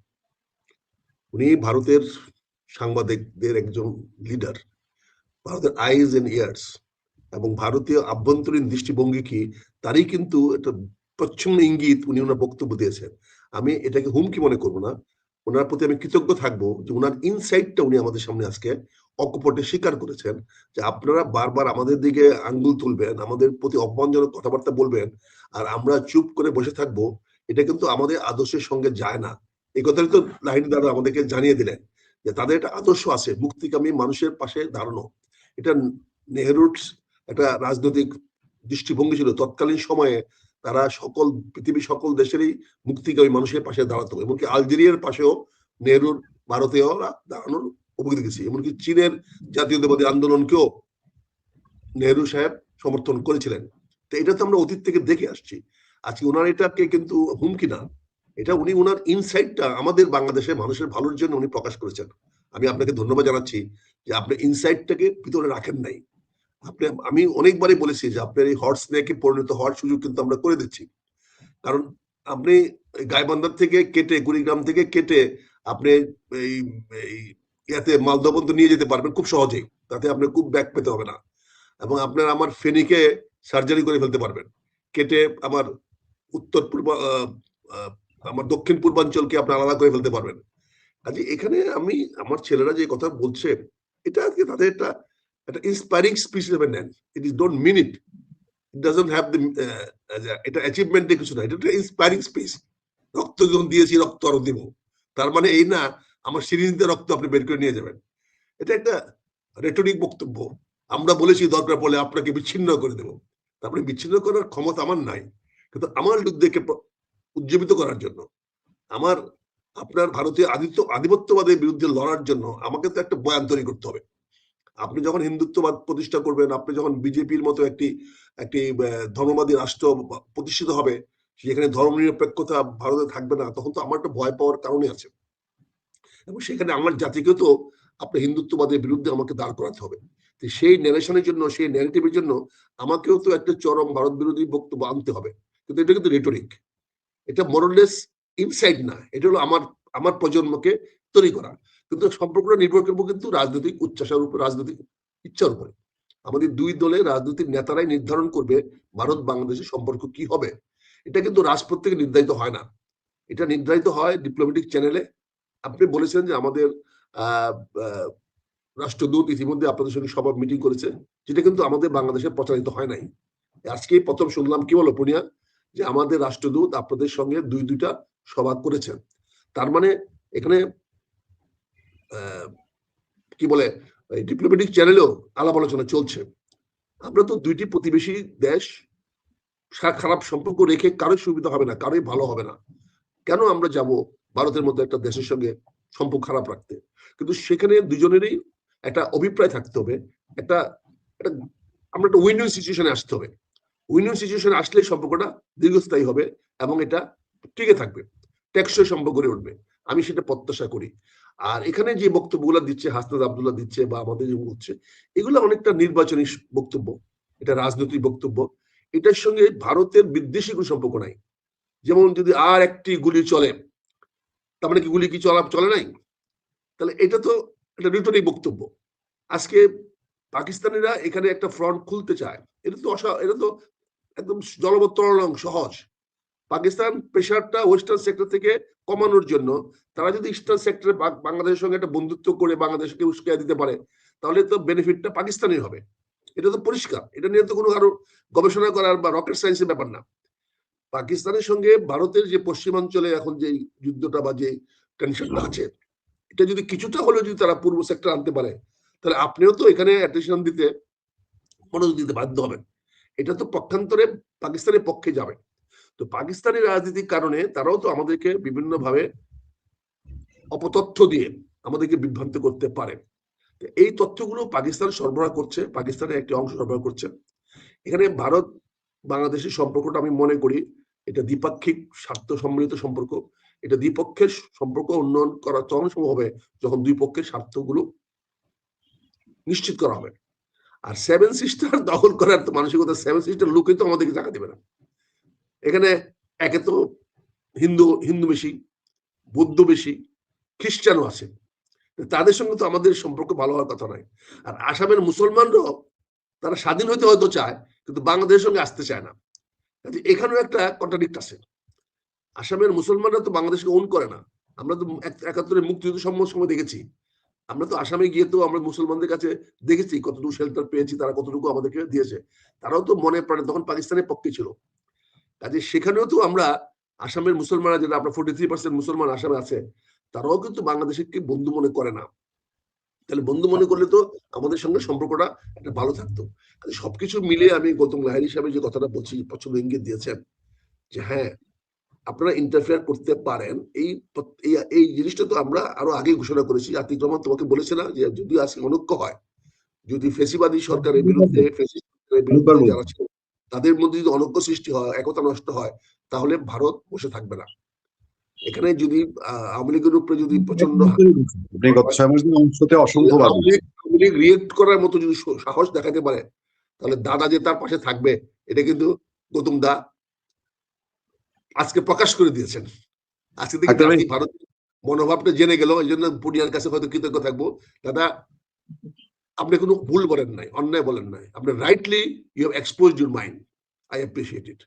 উনি ভারতের সাংবাদিকদের একজন লিডার, ভারতের আইজ এন্ড ইয়ার্স, এবং ভারতীয় আভ্যন্তরীণ দৃষ্টিভঙ্গি কি তারই কিন্তু একটা প্রচ্ছন্ন ইঙ্গিত উনি ওনার বক্তব্য দিয়েছেন। আমি এটাকে হুমকি মনে করবো না, ওনার প্রতি আমি কৃতজ্ঞ থাকবো যে ওনার ইনসাইটটা উনি আমাদের সামনে আজকে অকপটে স্বীকার করেছেন, যে আপনারা বারবার আমাদের দিকে আঙ্গুল তুলবেন, আমাদের প্রতি অপমানজনক কথাবার্তা বলবেন, আর আমরা চুপ করে বসে থাকবো, এটা কিন্তু আমাদের আদর্শের সঙ্গে যায় না। এই কথাটা তো লাহিড়ী দাদা আমাদেরকে জানিয়ে দিলেন যে তাদের একটা আদর্শ আছে, মুক্তিকামী মানুষের পাশে দাঁড়ানো। এটা নেহরুর একটা রাজনৈতিক দৃষ্টিভঙ্গি ছিল তৎকালীন সময়ে। তারা পৃথিবীর সকল দেশেরই মুক্তিকামী মানুষের পাশে দাঁড়াতো, এমনকি আলজেরিয়ার পাশেও নেহরুর ভারতীয়রা দাঁড়ানোর অভিজ্ঞতা দেখেছি, এমনকি চীনের জাতীয়তাবাদী আন্দোলনকেও নেহরু সাহেব সমর্থন করেছিলেন। তো এটা তো আমরা অতীত থেকে দেখে আসছি। আজকে ওনার এটাকে কিন্তু হুমকি না, এটা উনি ওনার ইনসাইটটা আমাদের বাংলাদেশের মানুষের ভালোর জন্য উনি প্রকাশ করেছেন। আমি আপনাকে ধন্যবাদ জানাচ্ছি যে আপনি ইনসাইটটাকে ভিতরে রাখেন নাই। আমি অনেকবারই বলেছি যে আপনার এই হট স্নেকে পরিণত হওয়ার সুযোগ কিন্তু আমরা করে দিচ্ছি। কারণ আপনি গাইবান্ধার থেকে কেটে, কুড়িগ্রাম থেকে কেটে আপনি এই ইয়াতে মালদা পর্যন্ত নিয়ে যেতে পারবেন খুব সহজেই, তাতে আপনি খুব ব্যাক পেতে হবে না। এবং আপনার আমার ফেনীকে সার্জারি করে ফেলতে পারবেন, কেটে আমার উত্তর পূর্ব আমার দক্ষিণ পূর্বাঞ্চলকে আপনি আলাদা করে ফেলতে পারবেন। কাজে এখানে আমি আমার ছেলেরা যে কথা বলছে এটা আজকে তাদের একটা ইন্সপায়ারিং স্পিচ হিসেবে নেন। It is don't mean it, it doesn't have the এটা অ্যাচিভমেন্টের কিছু না, এটা একটা ইন্সপায়ারিং স্পিচ। রক্ত যখন দিয়েছি রক্ত আরো দিব, তার মানে এই না আমার সিরিঞ্জে রক্ত আপনি বের করে নিয়ে যাবেন। এটা একটা রেটরিক বক্তব্য। আমরা বলেছি দরকার পড়লে আপনাকে বিচ্ছিন্ন করে দেবো, তারপরে বিচ্ছিন্ন করার ক্ষমতা আমার নাই, কিন্তু আমার যুদ্ধকে উজ্জীবিত করার জন্য, আমার আপনার ভারতীয় আধিপত্যবাদের বিরুদ্ধে লড়ার জন্য আমাকে তো একটা বয়ান তৈরি করতে হবে। আপনি যখন হিন্দুত্ববাদ প্রতিষ্ঠা করবেন, আপনি যখন বিজেপির মতো একটি ধর্মবাদী রাষ্ট্র প্রতিষ্ঠিত হবে, সেখানে ধর্মনিরপেক্ষতা ভারতে থাকবে না, তখন তো আমার একটা ভয় পাওয়ার কারণে আছে। এবং সেখানে আমার জাতিকেও তো আপনার হিন্দুত্ববাদের বিরুদ্ধে আমাকে দাঁড় করাতে হবে। সেই ন্যারেশনের জন্য, সেই ন্যারেটিভের জন্য আমাকেও তো একটা চরম ভারত বিরোধী বক্তব্য আনতে হবে। কিন্তু এটা কিন্তু রেটরিক, এটা মোরলেস ইনসাইড না, এটা হলো আমার প্রজন্মকে তৈরি করা। কিন্তু সম্পর্কটা নির্ভর করবো কিন্তু রাজনৈতিক উচ্চাসার উপর, রাজনৈতিক ইচ্ছার উপরে। আমাদের দুই দলের রাজনৈতিক নেতারাই নির্ধারণ করবে ভারত বাংলাদেশের সম্পর্ক কি হবে। এটা কিন্তু রাজপথ থেকে নির্ধারিত হয় না, এটা নির্ধারিত হয় ডিপ্লোম্যাটিক চ্যানেলে। আপনি বলেছেন যে আমাদের রাষ্ট্রদূত ইতিমধ্যে আপনাদের সঙ্গে সভা মিটিং করেছে, যেটা কিন্তু আমাদের বাংলাদেশে প্রচারিত হয় নাই। আজকেই প্রথম শুনলাম কি বলো পুনিয়া, যে আমাদের রাষ্ট্রদূত আপনাদের সঙ্গে দুইটা সভা করেছেন। তার মানে এখানে কি বলে ডিপ্লোম্যাটিক চ্যানেলেও আলাপ আলোচনা চলছে। আমরা তো দুইটি প্রতিবেশী দেশ, খারাপ সম্পর্ক রেখে কারোই সুবিধা হবে না, কারোই ভালো হবে না। কেন আমরা যাব ভারতের মধ্যে একটা দেশের সঙ্গে সম্পর্ক খারাপ রাখতে? কিন্তু সেখানে দুজনেরই একটা অভিপ্রায় থাকতে হবে, আমরা একটা উইন উইন সিচুয়েশনে আসতে হবে। উইন উইন সিচুয়েশনে আসলে সম্পর্কটা দীর্ঘস্থায়ী হবে এবং এটা টিকে থাকবে, টেকসই সম্পর্ক গড়ে উঠবে, আমি সেটা প্রত্যাশা করি। আর এখানে যে বক্তব্যগুলো দিচ্ছে হাসনাত আব্দুল্লাহ দিচ্ছে বা আমাদের যে হচ্ছে, এগুলো অনেকটা নির্বাচনী বক্তব্য, এটা রাজনৈতিক বক্তব্য, এটার সঙ্গে ভারতের বিদ্বেষী কোনো সম্পর্ক নাই। যেমন যদি আর একটি গুলি চলে, তার মানে কি গুলি কি চলে নাই? তাহলে এটা তো একটা রিটরিক বক্তব্য। আজকে পাকিস্তানিরা এখানে একটা ফ্রন্ট খুলতে চায়, এটা তো একদম জলবত্তরণ সহজ। পাকিস্তান প্রেশারটা ওয়েস্টার্ন সেক্টর থেকে কমানোর জন্য তারা যদি ইস্টার্ন সেক্টরে বাংলাদেশের সঙ্গে একটা বন্ধুত্ব করে বাংলাদেশকে উস্কাইয়া দিতে পারে, তাহলে তো বেনিফিটটা পাকিস্তানের হবে। এটা তো পরিষ্কার, এটা নিয়ে তো কোনো কারো গবেষণা করার বা রকেট সায়েন্সের ব্যাপার না। পাকিস্তানের সঙ্গে ভারতের যে পশ্চিমাঞ্চলে এখন যে যুদ্ধটা বা যে টেনশনটা আছে, এটা যদি কিছুটা হলেও যদি তারা পূর্ব সেক্টর আনতে পারে, তাহলে আপনিও তো এখানে অ্যাটেনশন দিতে, মনোযোগ দিতে বাধ্য হবেন। এটা তো পক্ষান্তরে পাকিস্তানের পক্ষে যাবে। তো পাকিস্তানি রাজনীতির কারণে তারাও তো আমাদেরকে বিভিন্ন ভাবে অপতথ্য দিয়ে আমাদেরকে বিভ্রান্ত করতে পারে। এই তথ্যগুলো পাকিস্তান সরবরাহ করছে, পাকিস্তানের একটি অংশ সরবরাহ করছে। এখানে ভারত বাংলাদেশের সম্পর্কটা আমি মনে করি এটা দ্বিপাক্ষিক স্বার্থ সম্মিলিত সম্পর্ক। এটা দ্বিপক্ষের সম্পর্ক উন্নয়ন করা তখন সম্ভব হবে যখন দুই পক্ষের স্বার্থগুলো নিশ্চিত করা হবে। আর সেভেন সিস্টার দখল করার তো মানসিকতা, সেভেন সিস্টার লোকে তো আমাদেরকে জায়গা দেবে না। এখানে একে তো হিন্দু বেশি, বৌদ্ধ বেশি, খ্রিস্টানও আছে, তাদের সঙ্গে তো আমাদের সম্পর্ক ভালো হওয়ার কথা নয়। আর আসামের মুসলমানরাও তারা স্বাধীন হতে হয়তো চায়, কিন্তু বাংলাদেশের সঙ্গে আসতে চায় না। এখানেও একটা কন্ট্রাডিক্ট আছে। আসামের মুসলমানরা তো বাংলাদেশকে ওন করে না। আমরা তো ৭১ মুক্তিযুদ্ধ সময় দেখেছি, আমরা তো আসামে গিয়ে তো আমরা মুসলমানদের কাছে দেখেছি কতটুকু শেল্টার পেয়েছি, তারা কতটুকু আমাদেরকে দিয়েছে। তারাও তো মনে প্রাণে তখন পাকিস্তানের পক্ষে ছিল। কাজে সেখানেও তো আমরা আসামের মুসলমানরা, যেটা আপনার 43% মুসলমান আসামে আছে, তারাও কিন্তু বাংলাদেশকে বন্ধু মনে করে না। তাহলে বন্ধু মনে করলে তো আমাদের সঙ্গে সম্পর্কটা একটা ভালো থাকতো। সবকিছু মিলিয়ে আমি গৌতম লাহিড়ী সাহেব যে কথাটা বলছি, পছন্দ ইঙ্গিত দিয়েছেন, যে হ্যাঁ আপনারা ইন্টারফেয়ার করতে পারেন। এই জিনিসটা তো আমরা আরো আগে ঘোষণা করেছি। আতিক রহমান তোমাকে বলেছে না যে যদি আজকে অনৈক্য হয়, যদি ফেসিবাদী সরকারের বিরুদ্ধে ফ্যাসিস্ট সরকারের বিরুদ্ধে যারা ছিল তাদের মধ্যে যদি অনৈক্য সৃষ্টি হয়, একতা নষ্ট হয়, তাহলে ভারত বসে থাকবে না। এখানে যদি আওয়ামী লীগের উপরে যদি প্রচন্ড আপনি গত 6 মাস ধরে অংশতে অসংখ্য বার আওয়ামী লীগ রিয়েক্ট করার মতো যদি সাহস দেখাতে পারে, তাহলে দাদা যে তার পাশে থাকবে এটা কিন্তু গৌতম দা আজকে প্রকাশ করে দিয়েছেন। আজকে থেকে আক্তার ভাই, জাতি ভারত মনোভাবটা জেনে গেল। এই জন্য পুডিয়ার কাছে হয়তো কৃতজ্ঞ থাকবো। দাদা আপনি কোনো ভুল বলেন নাই, অন্যায় বলেন নাই, আপনি rightly you have exposed your mind. I appreciate it.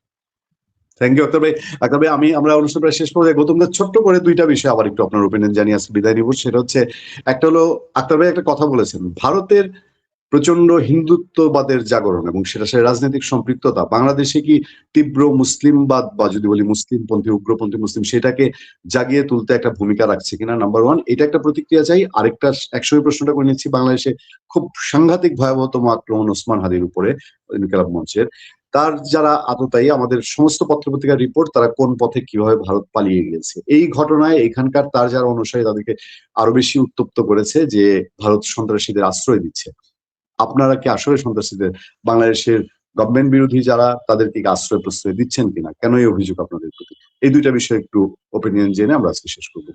Thank you Akhtar ভাই। আক্তার ভাই, আমরা অনুষ্ঠান প্রায় শেষ পর্যায়ে গৌতম দা ছোট্ট করে দুইটা বিষয় আবার একটু আপনার ওপিনিয়ন জানিয়ে আজকে বিদায় নিব। সেটা হচ্ছে, একটা হলো আক্তার ভাই একটা কথা বলেছেন, ভারতের প্রচন্ড হিন্দুত্ববাদের জাগরণ এবং সেটা সে রাজনৈতিক সম্পৃক্ততা বাংলাদেশে কি তীব্র মুসলিমবাদ বা যদি বলি মুসলিমপন্থী উগ্রপন্থী মুসলিম সেটাকে জাগিয়ে তুলতে একটা ভূমিকা রাখছে কিনা, নাম্বার ওয়ান। এটা একটা প্রতিক্রিয়া চাই। আরেকটা একসময় প্রশ্নটা করে নিচ্ছি, বাংলাদেশে খুব সাংঘাতিক ভয়াবহতম আক্রমণ ওসমান হাদির উপরে ইনকিলাব মঞ্চের, তার যারা আততায়ী, আমাদের সমস্ত পত্রপত্রিকার রিপোর্ট, তারা কোন পথে কিভাবে ভারত পালিয়ে গিয়েছে। এই ঘটনায় এখানকার তার যারা অনুসারী তাদেরকে আরো বেশি উত্তপ্ত করেছে যে ভারত সন্ত্রাসীদের আশ্রয় দিচ্ছে। আপনারা কি আসলে সন্ত্রাসীদের, বাংলাদেশের গভর্নমেন্ট বিরোধী যারা, তাদেরকে আশ্রয় প্রশ্রয় দিচ্ছেন কিনা, কেন এই অভিযোগ আপনাদের প্রতি? এই দুইটা বিষয়ে একটু ওপিনিয়ন জেনে আমরা আজকে শেষ করবো।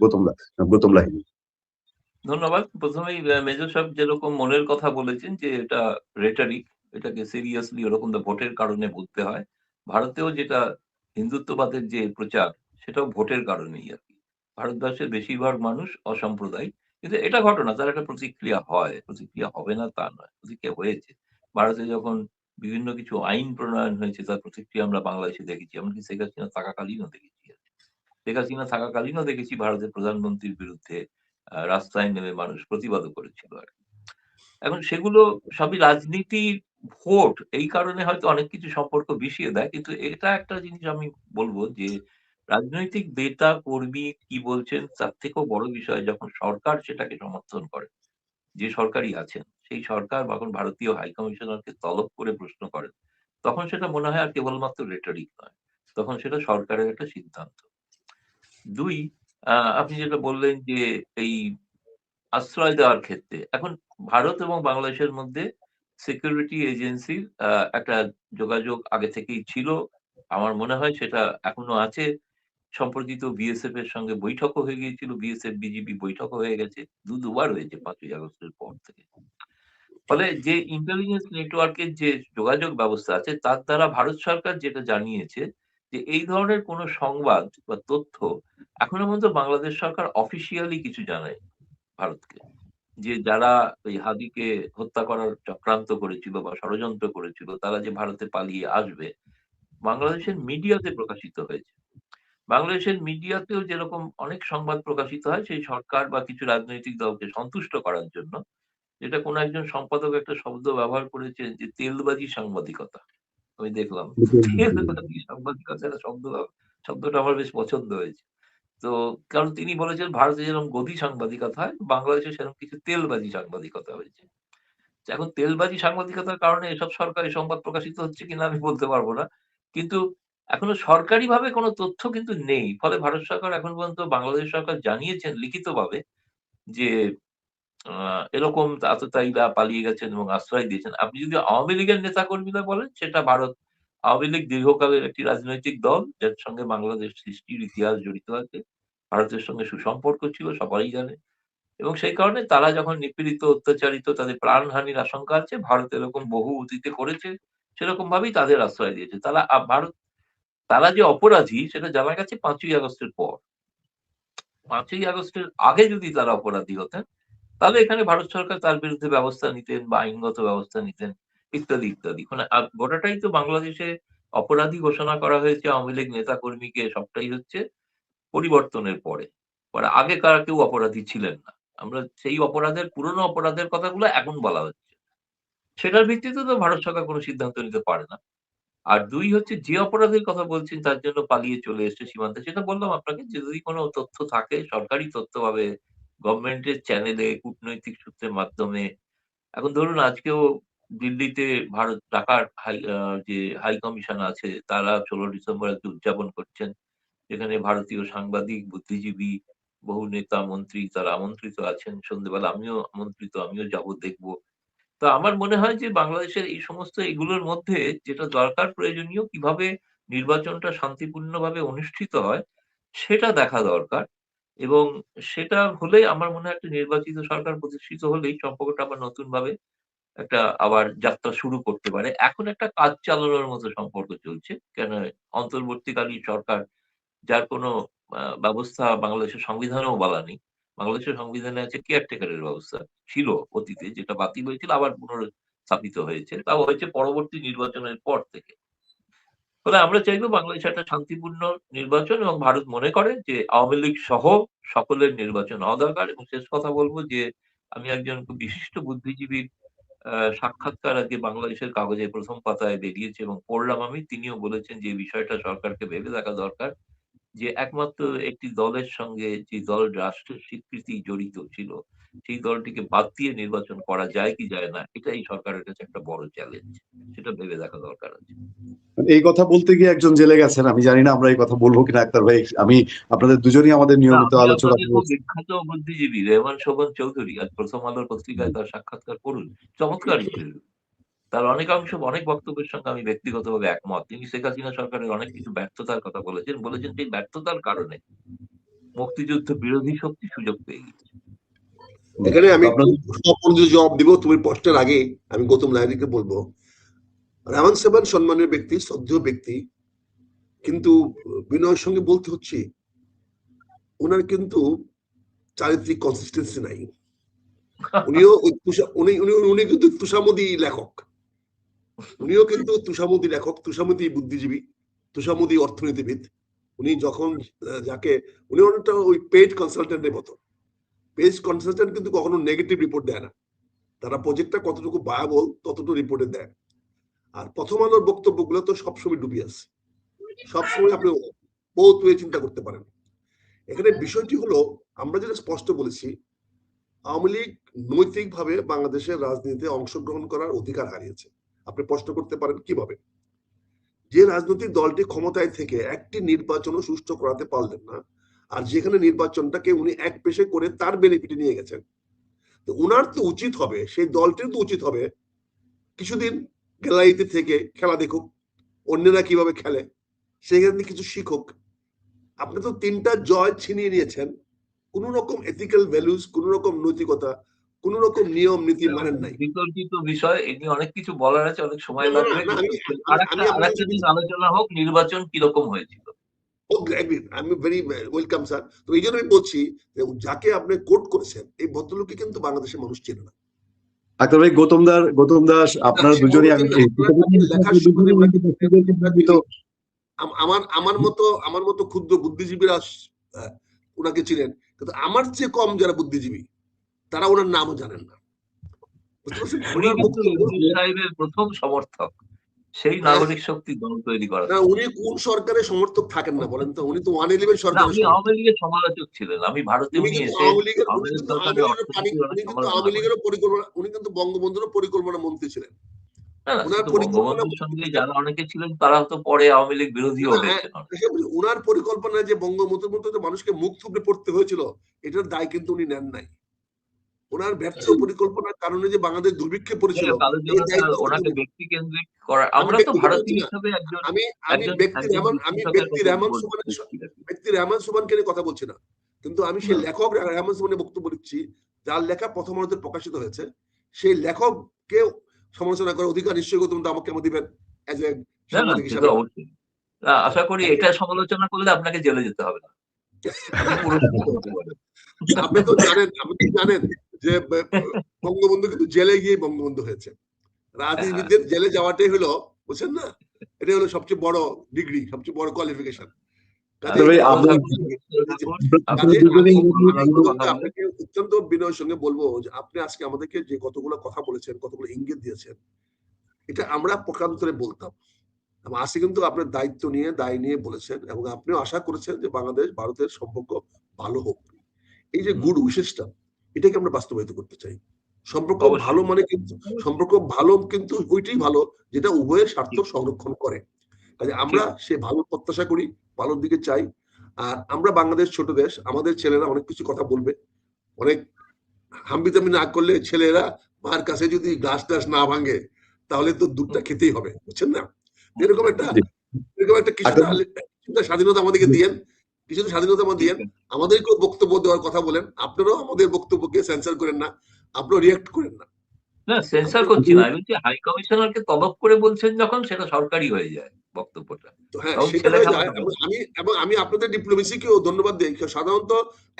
গৌতম লাহিড়ী। ধন্যবাদ। প্রথমেই মেজর সাহেব যেরকম মনের কথা বলেছেন যে এটা রেটারিক, এটাকে সিরিয়াসলি ওরকম ভোটের কারণে বুঝতে হয়। ভারতেও যেটা হিন্দুত্ববাদের যে প্রচার, সেটাও ভোটের কারণেই আর কি। ভারতবর্ষের বেশিরভাগ মানুষ অসাম্প্রদায়িক, কিন্তু এটা ঘটনা, তার একটা প্রতিক্রিয়া হয়, প্রতিক্রিয়া হবে না তা নয়, প্রতিক্রিয়া হয়েছে। ভারতে যখন বিভিন্ন কিছু আইন প্রণয়ন হয়েছে তার প্রতিক্রিয়া আমরা বাংলাদেশে দেখেছি, এমনকি শেখ হাসিনা থাকাকালীনও দেখেছি। শেখ হাসিনা থাকাকালীনও দেখেছি ভারতের প্রধানমন্ত্রীর বিরুদ্ধে রাস্তায় নেমে মানুষ প্রতিবাদও করেছিল আর কি। এখন সেগুলো সবই রাজনীতির ভোট, এই কারণে হয়তো অনেক কিছু সম্পর্ক বিষিয়ে দেয়, কিন্তু এটা একটা জিনিস আমি বলবো যে রাজনৈতিক নেতা কর্মী কি বলছেন তার থেকেও বড় বিষয় যখন সরকার সেটাকে সমর্থন করে, যে সরকারই আছেন সেই সরকার যখন ভারতীয় হাই কমিশনারকে তলব করে প্রশ্ন করেন, তখন সেটা মনে হয় আর কেবলমাত্র রেটরিক নয়, তখন সেটা সরকারের একটা সিদ্ধান্ত। দুই, আপনি যেটা বললেন যে এই আশ্রয় দেওয়ার ক্ষেত্রে এখন ভারত এবং বাংলাদেশের মধ্যে সিকিউরিটি এজেন্সির একটা যোগাযোগ আগে থেকেই ছিল। আমার মনে হয় সেটা এখনো আছে। সম্প্রতি তো বিএসএফ এর সঙ্গে বৈঠকও হয়ে গিয়েছিল। বিএসএফ বিজিবি বৈঠকও হয়ে গেছে। দুবার হয়েছে ৫ই আগস্টের পর থেকে। ফলে যে ইন্টেলিজেন্স নেটওয়ার্কের যে যোগাযোগ ব্যবস্থা আছে তার দ্বারা ভারত সরকার যেটা জানিয়েছে যে এই ধরনের কোন সংবাদ বা তথ্য এখনো পর্যন্ত বাংলাদেশ সরকার অফিসিয়ালি কিছু জানায় ভারতকে। যে যারা ওই হাদিকে হত্যা করার চক্রান্ত করেছিল বা ষড়যন্ত্র করেছিল তারা যে ভারতে পালিয়ে আসবে, বাংলাদেশের মিডিয়াতে প্রকাশিত হয়েছে। বাংলাদেশের মিডিয়াতেও যেরকম অনেক সংবাদ প্রকাশিত হয় সেই সরকার বা কিছু রাজনৈতিক দলকে সন্তুষ্ট করার জন্য, যেটা কোন একজন সম্পাদক একটা শব্দ ব্যবহার করেছেন যে তেলবাজি সাংবাদিকতা। আমি দেখলাম তেলবাজি সাংবাদিকতা একটা শব্দটা আমার বেশ পছন্দ হয়েছে। তো কারণ তিনি বলেছেন ভারতে যেরকম গদি সাংবাদিকতা হয়, বাংলাদেশে সেরকম কিছু তেলবাজি সাংবাদিকতা হয়েছে। এখন তেলবাজি সাংবাদিকতার কারণে এসব সরকারি সংবাদ প্রকাশিত হচ্ছে কিনা আমি বলতে পারব না। কিন্তু এখনো সরকারিভাবে কোন তথ্য কিন্তু নেই। ফলে ভারত সরকার এখন পর্যন্ত বাংলাদেশ সরকার জানিয়েছেন লিখিতভাবে যে আ এরকম আততায়ীরা পালিয়ে গেছেন এবং আশ্রয় দিয়েছেন। আপনি যদি আওয়ামী লীগের নেতাকর্মীরা বলেন সেটা আওয়ামী লীগ দীর্ঘকালের একটি রাজনৈতিক দল যার সঙ্গে বাংলাদেশ সৃষ্টির ইতিহাস জড়িত আছে। ভারতের সঙ্গে সুসম্পর্ক ছিল সবাই জানে। এবং সেই কারণে তারা যখন নিপীড়িত, অত্যাচারিত, তাদের প্রাণহানির আশঙ্কা আছে, ভারত এরকম বহু অতীতে করেছে, সেরকম ভাবেই তাদের আশ্রয় দিয়েছে। তারা যে অপরাধী সেটা জানা গেছে ৫ই আগস্টের পর। ৫ই আগস্টের আগে যদি তারা অপরাধী হতেন, তাহলে এখানে ভারত সরকার তার বিরুদ্ধে ব্যবস্থা নিতেন বা আইনগত ব্যবস্থা নিতেন ইত্যাদি, ইত্যাদি। মানে গোটাটাই তো বাংলাদেশে অপরাধী ঘোষণা করা হয়েছে আওয়ামী লীগ নেতাকর্মীকে, সবটাই হচ্ছে পরিবর্তনের পরে। আগেকার কেউ অপরাধী ছিলেন না। আমরা সেই পুরনো অপরাধের কথাগুলো এখন বলা হচ্ছে। সেটার ভিত্তিতে তো ভারত সরকার কোন সিদ্ধান্ত নিতে পারে না। আর ২ হচ্ছে যে অপরাধের কথা বলছেন তার জন্য পালিয়ে চলে এসছে সীমান্তে। সেটা বললাম আপনাকে যে যদি কোন তথ্য থাকে সরকারি তথ্য পাবে, গভর্নমেন্টের চ্যানেলে, কূটনৈতিক সূত্রের মাধ্যমে। এখন ধরুন আজকেও দিল্লিতে ভারত ঢাকার যে হাই কমিশন আছে তারা 16 ডিসেম্বর একটা উদযাপন করছেন, যেখানে ভারতীয় সাংবাদিক, বুদ্ধিজীবী, বহু নেতা মন্ত্রী তারা আমন্ত্রিত আছেন। সন্ধ্যেবেলা আমিও আমন্ত্রিত, আমিও যাব, দেখব। তো আমার মনে হয় যে বাংলাদেশের এই সমস্ত এগুলোর মধ্যে যেটা দরকার, প্রয়োজনীয় কিভাবে নির্বাচনটা শান্তিপূর্ণভাবে অনুষ্ঠিত হয় সেটা দেখা দরকার। এবং সেটা হলেই আমার মনে হয় একটা নির্বাচিত সরকার প্রতিষ্ঠিত হলেই সম্পর্কটা আবার নতুন ভাবে একটা আবার যাত্রা শুরু করতে পারে। এখন একটা কাজ চালানোর মতো সম্পর্ক চলছে। কেন অন্তর্বর্তীকালীন সরকার, যার কোনো ব্যবস্থা বাংলাদেশের সংবিধানেও বলা নেই। বাংলাদেশের সংবিধানে আছে কেয়ারটেকারের ব্যবস্থা। ছিল অতীতে, যেটা বাতিল হয়েছিল আবার পুনর্স্থাপিত হয়েছে। তাও হয়েছে পরবর্তী নির্বাচনের পর থেকে। ফলে আমরা চাইবো বাংলাদেশে একটা শান্তিপূর্ণ নির্বাচন, এবং ভারত মনে করে যে আওয়ামী লীগ সহ সকলের নির্বাচন হওয়া দরকার। এবং শেষ কথা বলব যে আমি একজন খুব বিশিষ্ট বুদ্ধিজীবীর সাক্ষাৎকার আজকে বাংলাদেশের কাগজে প্রথম পাতায় বেরিয়েছে এবং পড়লাম আমি। তিনিও বলেছেন যে এই বিষয়টা সরকারকে ভেবে দেখা দরকার, যে একমাত্র একটি দলের সঙ্গে যে দল রাষ্ট্রের স্বীকৃতি জড়িত ছিল, সেই দলটিকে বাদ দিয়ে নির্বাচন করা যায় কি যায় না, এটাই সরকারের কাছে একটা বড় চ্যালেঞ্জ। সেটা ভেবে দেখা দরকার আছে। এই কথা বলতে গিয়ে একজন জেলে গেছেন, আমি জানি না আমরা এই কথা বলবো কিনা আক্তার ভাই। আমি আপনাদের দুজনই আমাদের না, নিয়মিত আপনি আলোচনা আপনাদের খুব বিখ্যাত বুদ্ধিজীবী রেহমান শোভন চৌধুরী, আজ প্রথম আলোর পত্রিকায় তার সাক্ষাৎকার পড়ুন। চমৎকার ইন্টারভিউ। তার অনেকাংশ, অনেক বক্তব্যের সঙ্গে আমি ব্যক্তিগতভাবে একমত। তিনি শেখ হাসিনা সরকারের অনেক কিছু ব্যর্থতার কথা বলেছেন। বলেছেন সেই ব্যর্থতার কারণে মুক্তিযুদ্ধ বিরোধী শক্তি সুযোগ পেয়ে গেছে। এখানে আমি আপনাদের সপরিচিত জবাব দিব তুমি প্রশ্নের আগে। আমি গৌতম লাহিড়ীকে বলবো, রহমান সাহেব সম্মানের ব্যক্তি, শ্রদ্ধেয় ব্যক্তি, কিন্তু বিনয়ের সঙ্গে বলতে হচ্ছে ওনার কিন্তু চারিত্রিক কনসিস্টেন্সি নাই। উনিও উনি কিন্তু তুষামোদী লেখক, উনিও কিন্তু তুষামোদী লেখক, তুষামোদী বুদ্ধিজীবী, তুষামোদী অর্থনীতিবিদ। উনি যখন যাকে উনি অনেকটা ওই পেইড কনসালটেন্টের মতো। পেইড কনসালটেন্ট কিন্তু কখনো নেগেটিভ রিপোর্ট দেয় না, তারা প্রজেক্টটা কতটুকু ভায়াবল ততটুকু রিপোর্টে দেয়। আর প্রথম আলোর বক্তব্যগুলো তো সবসময় ডুবিয়ে আছে, সবসময় আপনি বহুত ওয়ে চিন্তা করতে পারেন। এখানে বিষয়টি হলো, আমরা যেটা স্পষ্ট বলেছি, আওয়ামী লীগ নৈতিকভাবে বাংলাদেশের রাজনীতিতে অংশগ্রহণ করার অধিকার হারিয়েছে। আপনি প্রশ্ন করতে পারেন কিভাবে? যে রাজনৈতিক দলটি ক্ষমতায় থেকে একটি নির্বাচনও সুষ্ঠু করাতে পারলেন না, আর যেখানে নির্বাচনটাকে উনি এক পেশে করে তার বেনিফিটে নিয়ে গেছেন, তো উনার তো উচিত হবে, সেই দলটির তো উচিত হবে কিছুদিন গ্যালারিতে থেকে খেলা দেখুক, অন্যরা কিভাবে খেলে, সেখান থেকে কিছু শিখুক। আপনি তো 3টা জয় ছিনিয়ে নিয়েছেন, কোন রকম এথিক্যাল ভ্যালুস, কোন রকম নৈতিকতা, কোন রকম নিয়ম নীতি মানেন নাই। বিতর্কিত বিষয়, এ নিয়ে অনেক কিছু বলার আছে, অনেক সময় না, লাগবে। না, আরেকটা দিন আলোচনা হোক, নির্বাচন কিরকম হয়েছিল। আমি ভেরি ওয়েলকাম স্যার। তো এই জন্য আমি বলছি যে যাকে আপনি কোট করেছেন এই ভদ্রলোককে কিন্তু বাংলাদেশের মানুষ চেনে না। আক্তার ভাই, গৌতম দাস, আপনারা দুজনই আমার মতো ক্ষুদ্র বুদ্ধিজীবীরা ওনাকে চিনেন, কিন্তু আমার চেয়ে কম যারা বুদ্ধিজীবী তারা ওনার নামও জানেন না। সাহেবের প্রথম সমর্থক, সেই নাগরিক শক্তি দল তৈরি করা। উনি কোন সরকারের সমর্থক থাকেন না বলেন তো? উনি তো 111 সরকারের উনি আওয়ামী লীগের সমালোচক ছিলেন। আমি ভারতে উনি কিন্তু আওয়ামী লীগেরও পরিকল্পনা, উনি কিন্তু বঙ্গবন্ধুরও পরিকল্পনা মন্ত্রী ছিলেন। বঙ্গবন্ধুর সঙ্গে যারা অনেকে ছিলেন তারা তো পরে আওয়ামী লীগ বিরোধীও হয়েছেন। উনার পরিকল্পনা যে বঙ্গবন্ধুর মতো মানুষকে মুখ থুবড়ে পড়তে হয়েছিল, এটার দায় কিন্তু উনি নেন নাই। ওনার ব্যর্থ পরিকল্পনার কারণে যে বাংলাদেশ দুর্ভিক্ষে পড়েছিল, ওনাকে ব্যক্তি কেন্দ্রিক করা। আমরা তো ভারতীয় হিসেবে আমি ব্যক্তি রহমান সুবহানকে নিয়ে কথা বলছি না, কিন্তু আমি সেই লেখক রহমান সুবহানের বক্তব্য লিখছি, যার লেখা প্রথম আলোতে প্রকাশিত হয়েছে। সেই লেখককে সমালোচনা করার অধিকার নিশ্চয়ই গৌতম দা আমাকে দিবেন এজ এ সাংবাদিক হিসেবে। অবশ্যই আশা করি এটা সমালোচনা করলে আপনাকে জেলে যেতে হবে না। আপনি তো জানেন যে বঙ্গবন্ধু কিন্তু জেলে গিয়ে বঙ্গবন্ধু হয়েছে। রাজনীতিবিদদের জেলে যাওয়াটাই হলো, বুঝছেন না, এটা হলো সবচেয়ে বড় ডিগ্রি, সবচেয়ে বড় কোয়ালিফিকেশন। আপনাকে অত্যন্ত বিনয়ের সঙ্গে বলবো যে আপনি আজকে আমাদেরকে যে কতগুলো কথা বলেছেন, কতগুলো ইঙ্গিত দিয়েছেন, এটা আমরা পক্ষান্তরে বলতাম। আজকে কিন্তু আপনার দায়িত্ব নিয়ে, দায় নিয়ে বলেছেন, এবং আপনিও আশা করেছেন যে বাংলাদেশ ভারতের সম্পর্ক ভালো হোক। এই যে গুড উইশেসটা, এটাকে আমরা বাস্তবায়িত করতে চাই। সম্পর্ক অবশ্যই। ভালো মানে কিন্তু ওইটাই ভালো যেটা উভয়ের স্বার্থ সংরক্ষণ করে। কাজে আমরা সে ভালো প্রত্যাশা করি, ভালোর দিকে চাই। আর আমরা বাংলাদেশ ছোট দেশ, আমাদের ছেলেরা অনেক কিছু কথা বলবে, অনেক হাম্বিতামি না করলে ছেলেরা মার কাছে যদি গ্লাস টাস না ভাঙে তাহলে তো দুধটা খেতেই হবে, বুঝছেন না? এরকম একটা জি। কিছুটা স্বাধীনতা আমাদেরকে দিয়েন, কিছুটা স্বাধীনতা আমাদের দিয়েন, আমাদেরকেও বক্তব্য দেওয়ার কথা বলেন, আপনারাও আমাদের বক্তব্যকে সেন্সর করেন না, আপনারা রিয়াক্ট করেন না। না, সেন্সর করছি না, আমি বলছি হাই কমিশনারকে তলব করে বলছেন যখন, সেটা সরকারি হয়ে যায় বক্তব্যটা। তো হ্যাঁ, তখন সেটা ছেলে হয়ে খেলা যায়। হবে না। আমি আপনাদের ডিপ্লোমেসিকেও ধন্যবাদ দিই। সাধারণত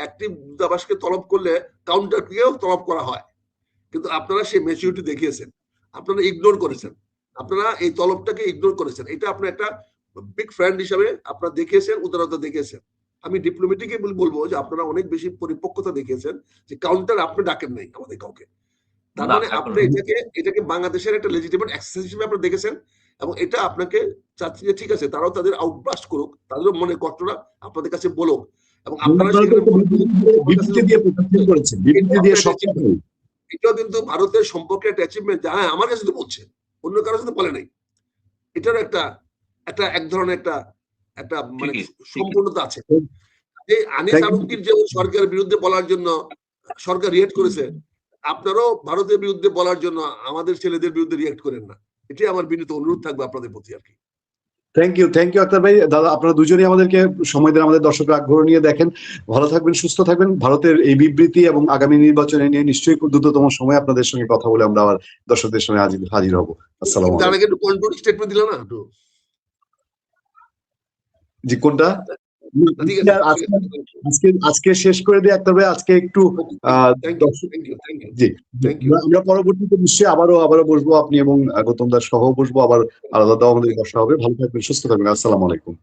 একটি দূতাবাসকে তলব করলে কাউন্টারকেও তলব করা হয়, কিন্তু আপনারা সেই ম্যাচুরিটি দেখিয়েছেন, আপনারা ইগনোর করেছেন, আপনারা এই তলবটাকে ইগনোর করেছেন। এটা আপনার একটা বিগ ফ্রেন্ড হিসাবে আপনারা দেখিয়েছেন, উদারতা দেখিয়েছেন। আমি ডিপ্লোমেটিকে বলবো যে আপনারা অনেক বেশি পরিপক্কতা দেখিয়েছেন, যে কাউন্টার আপনি ডাকেন নাই আমাদের কাউকে। তার না, মানে এখন আপনি এটাকে বাংলাদেশের একটা লেজিটিমেট এক্সারসাইজ হিসেবে আপনারা দেখেছেন, এবং এটা আপনাকে চাচ্ছি যে ঠিক আছে, তারাও তাদের আউটব্লাস্ট করুক, তাদেরও মনে কষ্টটা আপনাদের কাছে বলুক, এবং আপনারা সেখানে বিবৃতি দিয়ে প্রকাশ করেছেন, বিবৃতি দিয়ে সবকিছু। এটাও কিন্তু ভারতের সম্পর্কে একটা অ্যাচিভমেন্ট, হ্যাঁ আমার কাছে তো বলছে, অন্য কারোর সাথে বলে নাই। এটারও এক ধরনের একটা মানে সম্পূর্ণতা আছে। যে আনিস আলমগীর যেমন সরকারের বিরুদ্ধে বলার জন্য সরকার রিয়েক্ট করেছে, আপনারাও ভারতের বিরুদ্ধে বলার জন্য আমাদের ছেলেদের বিরুদ্ধে রিয়েক্ট করেন না। এটাই আমার বিনীত অনুরোধ থাকবে আপনাদের প্রতি আর কি। থ্যাংক ইউ আক্তার ভাই। দাদা, আপনারা দুজনেই আমাদেরকে সময় দেন, আমাদের দর্শকরা আগ্রহ নিয়ে দেখেন। ভালো থাকবেন, সুস্থ থাকবেন। ভারতের এই বিবৃতি এবং আগামী নির্বাচনে নিয়ে নিশ্চয়ই দ্রুততম সময় আপনাদের সঙ্গে কথা বলে আমরা আবার দর্শকদের সঙ্গে হাজির হব। আসসালামু তার আলাইকুম। আগে একটু কন্ট্রোল স্টেটমেন্ট দিল না একটু? জি, কোনটা? ঠিক আছে, আজকে শেষ করে দিই আক্তার ভাই। আজকে একটু জি, আমরা পরবর্তীতে নিশ্চয়ই আবারও বসবো, আপনি এবং গৌতম দাস সহ বসবো, আবার আলাদা আমাদের বসা হবে। ভালো থাকবেন, সুস্থ থাকবেন। আসসালামু আলাইকুম।